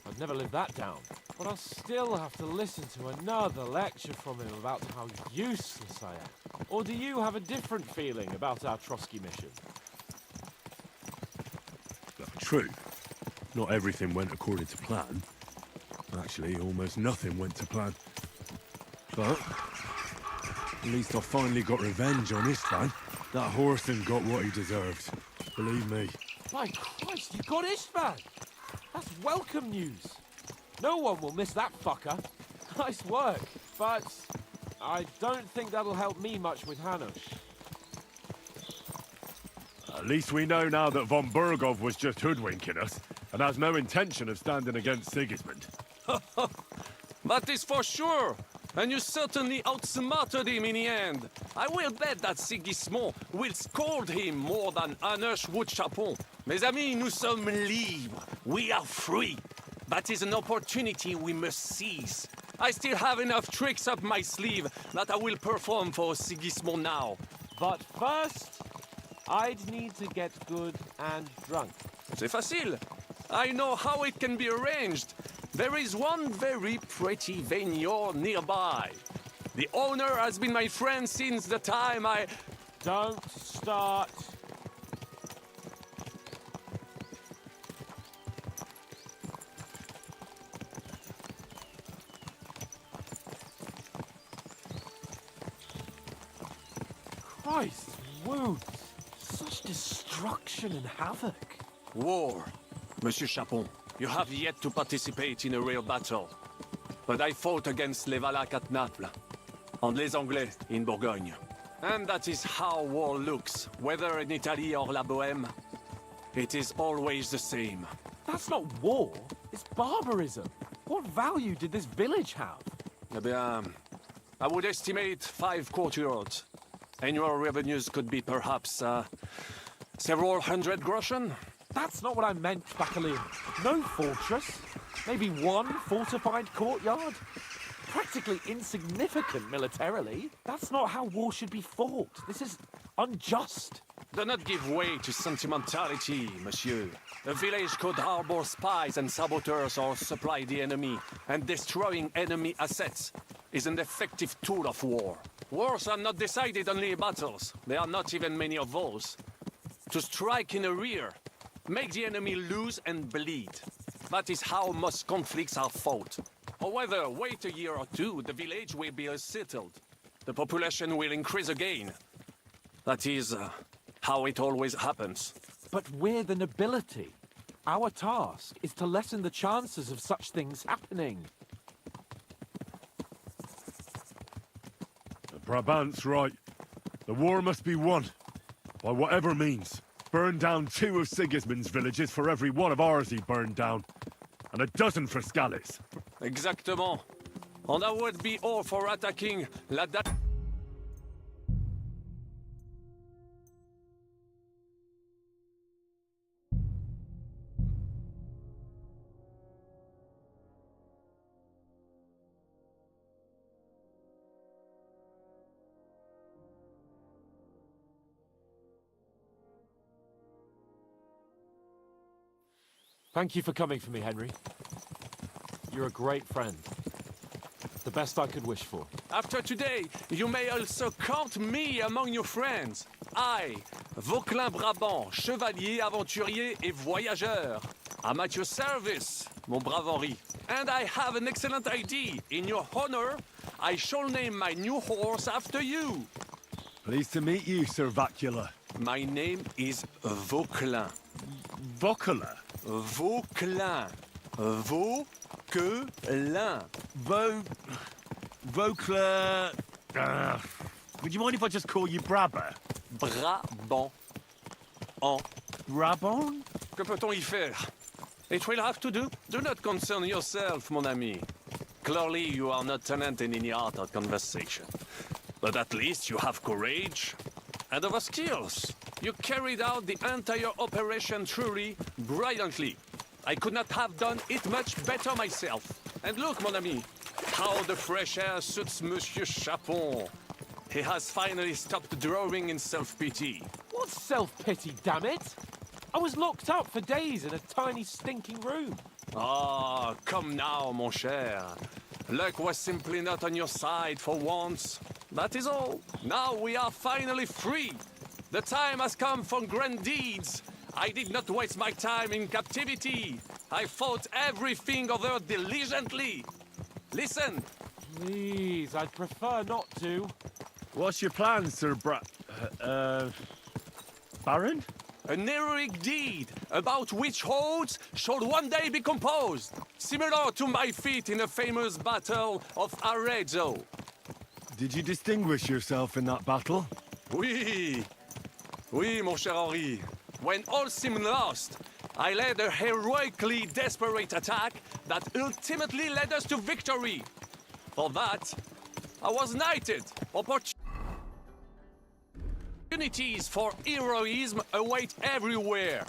I'd never live that down. But I'll still have to listen to another lecture from him about how useless I am. Or do you have a different feeling about our Trotsky mission? True. Not everything went according to plan. Actually, almost nothing went to plan. But at least I finally got revenge on Istvan. That Horson got what he deserved. Believe me. My Christ, you got Istvan! That's welcome news. No one will miss that fucker. Nice work, but I don't think that'll help me much with Hanush. At least we know now that von Bergov was just hoodwinking us and has no intention of standing against Sigismund. That is for sure. And you certainly outsmarted him in the end. I will bet that Sigismund will scold him more than Hanush would Chapon. Mes amis, nous sommes libres. We are free. That is an opportunity we must seize. I still have enough tricks up my sleeve that I will perform for Sigismund now. But first, I'd need to get good and drunk. C'est facile. I know how it can be arranged. There is one very pretty vineyard nearby. The owner has been my friend since the time I... Don't start. Christ, wounds. Such destruction and havoc. War. Monsieur Chapon, you have yet to participate in a real battle. But I fought against les Valaques at Naples, and les Anglais in Bourgogne. And that is how war looks, whether in Italy or La Bohème. It is always the same. That's not war, it's barbarism. What value did this village have? Eh bien, I would estimate 5 courtyards. Annual revenues could be perhaps, several hundred groschen. That's not what I meant, Bacalin. No fortress. Maybe one fortified courtyard. Practically insignificant militarily. That's not how war should be fought. This is unjust. Do not give way to sentimentality, monsieur. A village could harbor spies and saboteurs or supply the enemy, and destroying enemy assets is an effective tool of war. Wars are not decided only in battles. There are not even many of those. To strike in the rear, make the enemy lose and bleed. That is how most conflicts are fought. However, wait a year or two, the village will be settled. The population will increase again. That is how it always happens. But we're the nobility. Our task is to lessen the chances of such things happening. Brabant's right. The war must be won. By whatever means. burned down 2 of Sigismund's villages for every one of ours he burned down. And a dozen for Scallis. Exactement. And that would be all for attacking La Da... Thank you for coming for me, Henry. You're a great friend. The best I could wish for. After today, you may also count me among your friends. I, Vauquelin Brabant, chevalier, aventurier et voyageur. I'm at your service, mon brave Henri. And I have an excellent idea. In your honor, I shall name my new horse after you. Pleased to meet you, Sir Vacula. My name is Vauquelin. Vauquelin? Vauquelin. Vauquelin. Vauquelin... would you mind if I just call you Brabber? Brabant. En. Brabant? Que peut-on y faire? It will have to do. Do not concern yourself, mon ami. Clearly, you are not talented in any art or conversation. But at least you have courage and other skills. You carried out the entire operation truly brilliantly. I could not have done it much better myself. And look, mon ami, how the fresh air suits Monsieur Chapon. He has finally stopped drawing in self-pity. What self-pity, damn it? I was locked up for days in a tiny stinking room. Ah, come now, mon cher. Luck was simply not on your side for once. That is all. Now we are finally free. The time has come for grand deeds. I did not waste my time in captivity. I fought everything over diligently. Listen. Please, I'd prefer not to. What's your plan, Sir Baron? An heroic deed about which odes shall one day be composed, similar to my feat in the famous battle of Arezzo. Did you distinguish yourself in that battle? Oui. Oui, mon cher Henri. When all seemed lost, I led a heroically desperate attack that ultimately led us to victory. For that, I was knighted. Opportunities for heroism await everywhere.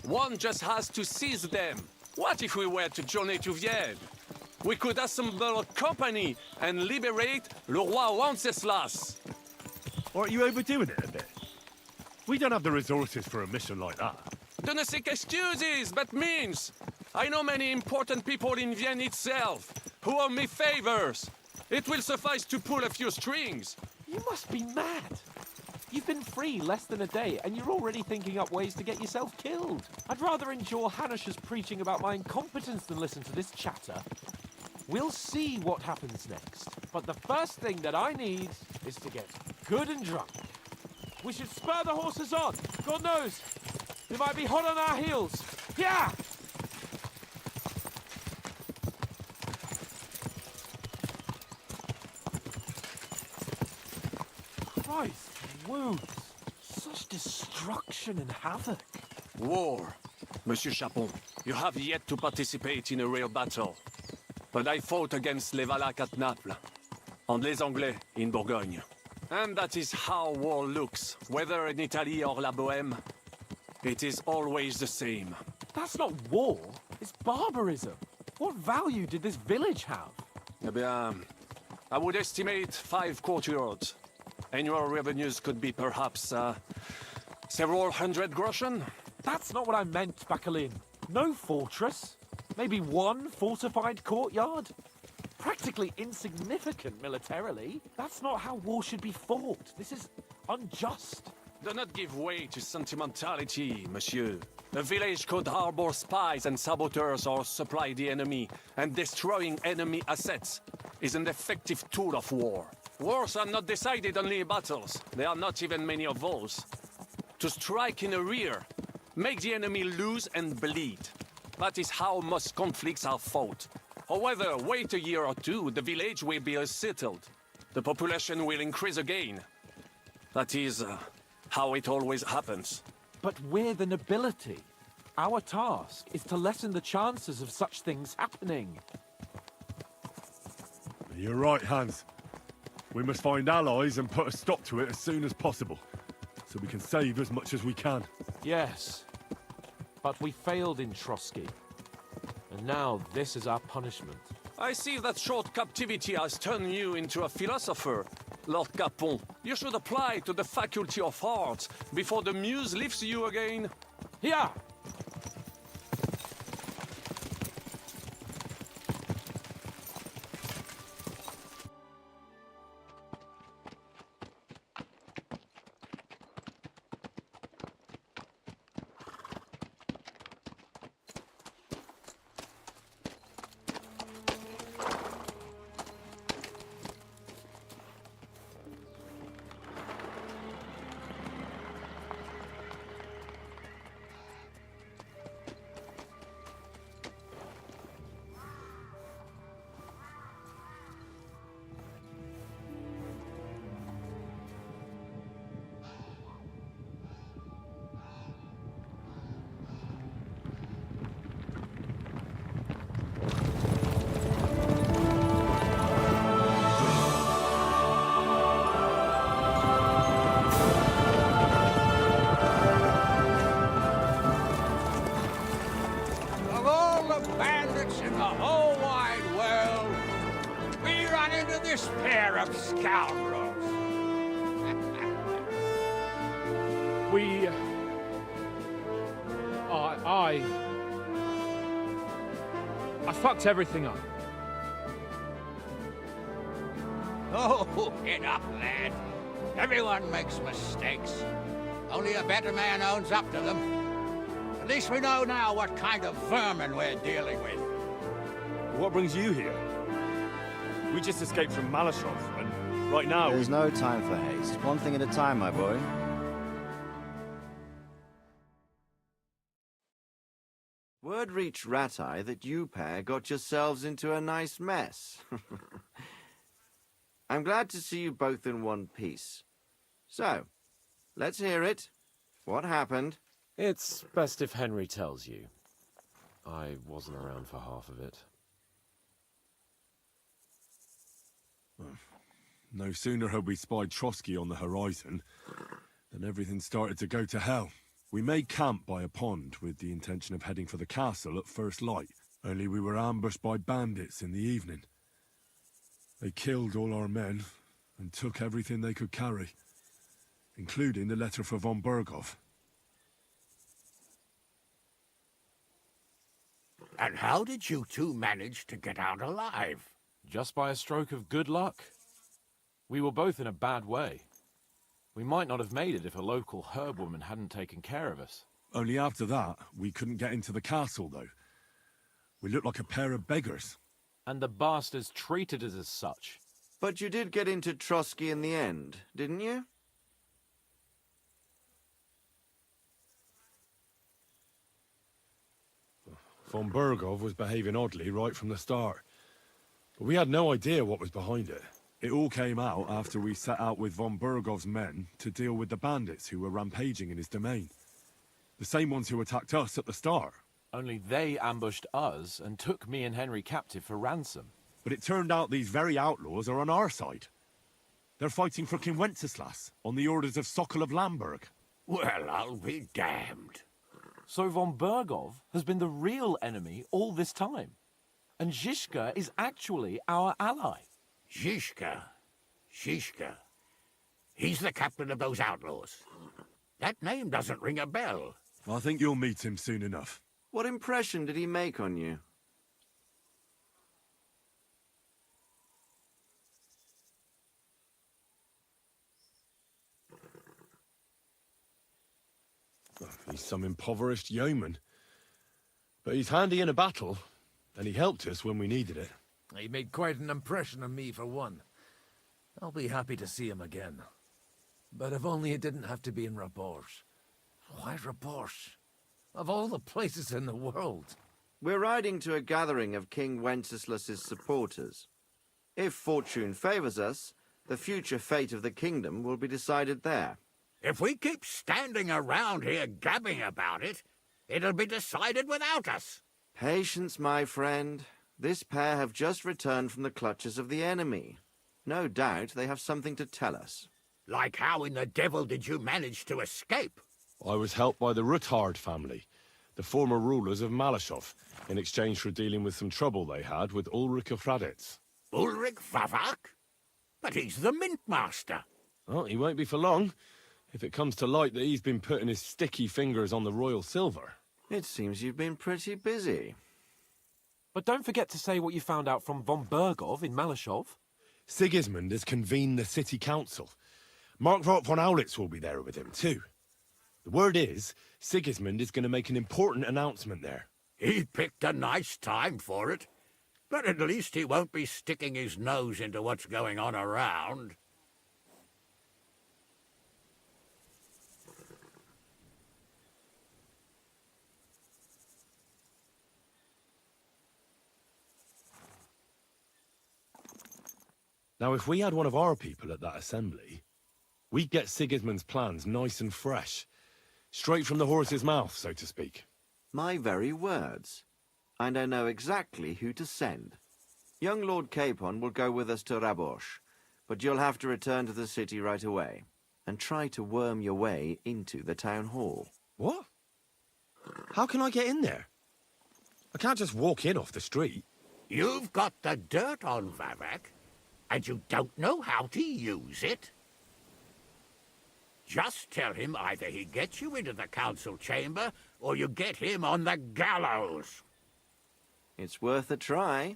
One just has to seize them. What if we were to journey to Vienne? We could assemble a company and liberate le roi Wenceslas. Aren't you overdoing it a bit? We don't have the resources for a mission like that. Do not seek excuses, but means. I know many important people in Vienne itself who owe me favors. It will suffice to pull a few strings. You must be mad. You've been free less than a day, and you're already thinking up ways to get yourself killed. I'd rather endure Hanish's preaching about my incompetence than listen to this chatter. We'll see what happens next. But the first thing that I need is to get good and drunk. We should spur the horses on. God knows, they might be hot on our heels. Yeah! Christ, wounds. Such destruction and havoc. War. Monsieur Chapon, you have yet to participate in a real battle. But I fought against les Valaques at Naples, and les Anglais in Bourgogne. And that is how war looks, whether in Italy or La Bohème. It is always the same. That's not war, it's barbarism. What value did this village have? Eh bien, I would estimate 5 courtyards. Annual revenues could be perhaps, several hundred groschen. That's not what I meant, Bacalin. No fortress. Maybe one fortified courtyard. Practically insignificant militarily. That's not how war should be fought. This is unjust. Do not give way to sentimentality, monsieur. A village could harbor spies and saboteurs or supply the enemy, and destroying enemy assets is an effective tool of war. Wars are not decided only in battles. There are not even many of those. To strike in the rear, make the enemy lose and bleed. That is how most conflicts are fought. However, wait a year or two, the village will be settled. The population will increase again. That is how it always happens. But we're the nobility. Our task is to lessen the chances of such things happening. You're right, Hans. We must find allies and put a stop to it as soon as possible, so we can save as much as we can. Yes, but we failed in Trotsky. And now this is our punishment. I see that short captivity has turned you into a philosopher, Lord Capon. You should apply to the Faculty of Arts before the muse lifts you again. Here! Of all the bandits in the whole wide world, we run into this pair of scoundrels. I fucked everything up. Oh, get up, lad. Everyone makes mistakes. Only a better man owns up to them. At least we know now what kind of vermin we're dealing with. What brings you here? We just escaped from Malashov, and right now... There's no time for haste. One thing at a time, my boy. Word reached Ratai that you pair got yourselves into a nice mess. I'm glad to see you both in one piece. So, let's hear it. What happened? It's best if Henry tells you. I wasn't around for half of it. No sooner had we spied Trotsky on the horizon than everything started to go to hell. We made camp by a pond with the intention of heading for the castle at first light, only we were ambushed by bandits in the evening. They killed all our men and took everything they could carry, including the letter for von Berghoff. And how did you two manage to get out alive? Just by a stroke of good luck. We were both in a bad way. We might not have made it if a local herbwoman hadn't taken care of us. Only after that, we couldn't get into the castle, though. We looked like a pair of beggars. And the bastards treated us as such. But you did get into Trotsky in the end, didn't you? Von Berghoff was behaving oddly right from the start. But we had no idea what was behind it. It all came out after we set out with von Berghoff's men to deal with the bandits who were rampaging in his domain. The same ones who attacked us at the start. Only they ambushed us and took me and Henry captive for ransom. But it turned out these very outlaws are on our side. They're fighting for King Wenceslas on the orders of Sokol of Lamberg. Well, I'll be damned. So von Berghoff has been the real enemy all this time. And Zizka is actually our ally. Zizka? He's the captain of those outlaws. That name doesn't ring a bell. I think you'll meet him soon enough. What impression did he make on you? He's some impoverished yeoman. But he's handy in a battle, and he helped us when we needed it. He made quite an impression on me, for one. I'll be happy to see him again. But if only it didn't have to be in Raborge. Why Raborge? Of all the places in the world. We're riding to a gathering of King Wenceslas's supporters. If fortune favors us, the future fate of the kingdom will be decided there. If we keep standing around here gabbing about it, it'll be decided without us. Patience, my friend. This pair have just returned from the clutches of the enemy. No doubt they have something to tell us. Like how in the devil did you manage to escape? I was helped by the Ruthard family, the former rulers of Malashov, in exchange for dealing with some trouble they had with Ulrich of Raditz. Ulrich Vavak? But he's the Mint Master. Well, he won't be for long, if it comes to light that he's been putting his sticky fingers on the royal silver. It seems you've been pretty busy. But don't forget to say what you found out from von Bergov in Malashov. Sigismund has convened the city council. Markvart von Aulitz will be there with him, too. The word is, Sigismund is going to make an important announcement there. He picked a nice time for it. But at least he won't be sticking his nose into what's going on around. Now, if we had one of our people at that assembly, we'd get Sigismund's plans nice and fresh. Straight from the horse's mouth, so to speak. My very words. And I know exactly who to send. Young Lord Capon will go with us to Rabosh, but you'll have to return to the city right away, and try to worm your way into the town hall. What? How can I get in there? I can't just walk in off the street. You've got the dirt on Vavak, and you don't know how to use it? Just tell him either he gets you into the council chamber, or you get him on the gallows. It's worth a try,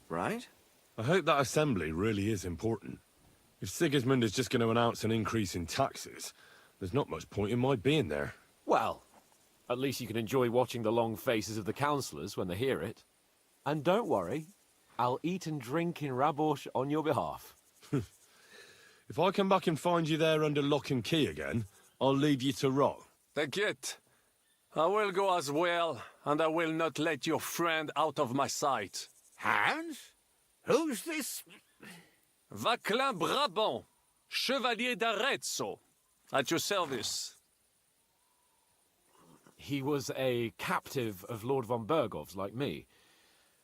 right? I hope that assembly really is important. If Sigismund is just going to announce an increase in taxes, there's not much point in my being there. Well, at least you can enjoy watching the long faces of the councillors when they hear it. And don't worry, I'll eat and drink in Rabosh on your behalf. If I come back and find you there under lock and key again, I'll leave you to rot. Take it. I will go as well, and I will not let your friend out of my sight. Hans? Who's this? Vaclin Brabant, Chevalier d'Arezzo, at your service. He was a captive of Lord von Bergov's, like me.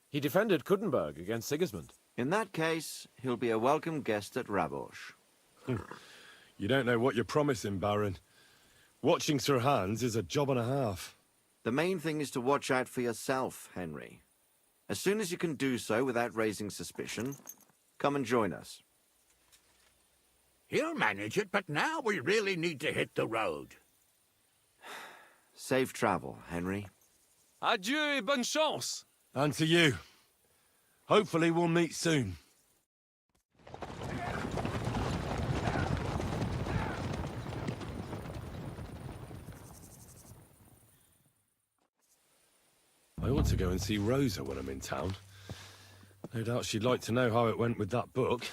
He defended Kuttenberg against Sigismund. In that case, he'll be a welcome guest at Rabosh. You don't know what you're promising, Baron. Watching Sir Hans is a job and a half. The main thing is to watch out for yourself, Henry. As soon as you can do so without raising suspicion, come and join us. He'll manage it, but now we really need to hit the road. Safe travel, Henry. Adieu et bonne chance! And to you. Hopefully we'll meet soon. I ought to go and see Rosa when I'm in town. No doubt she'd like to know how it went with that book.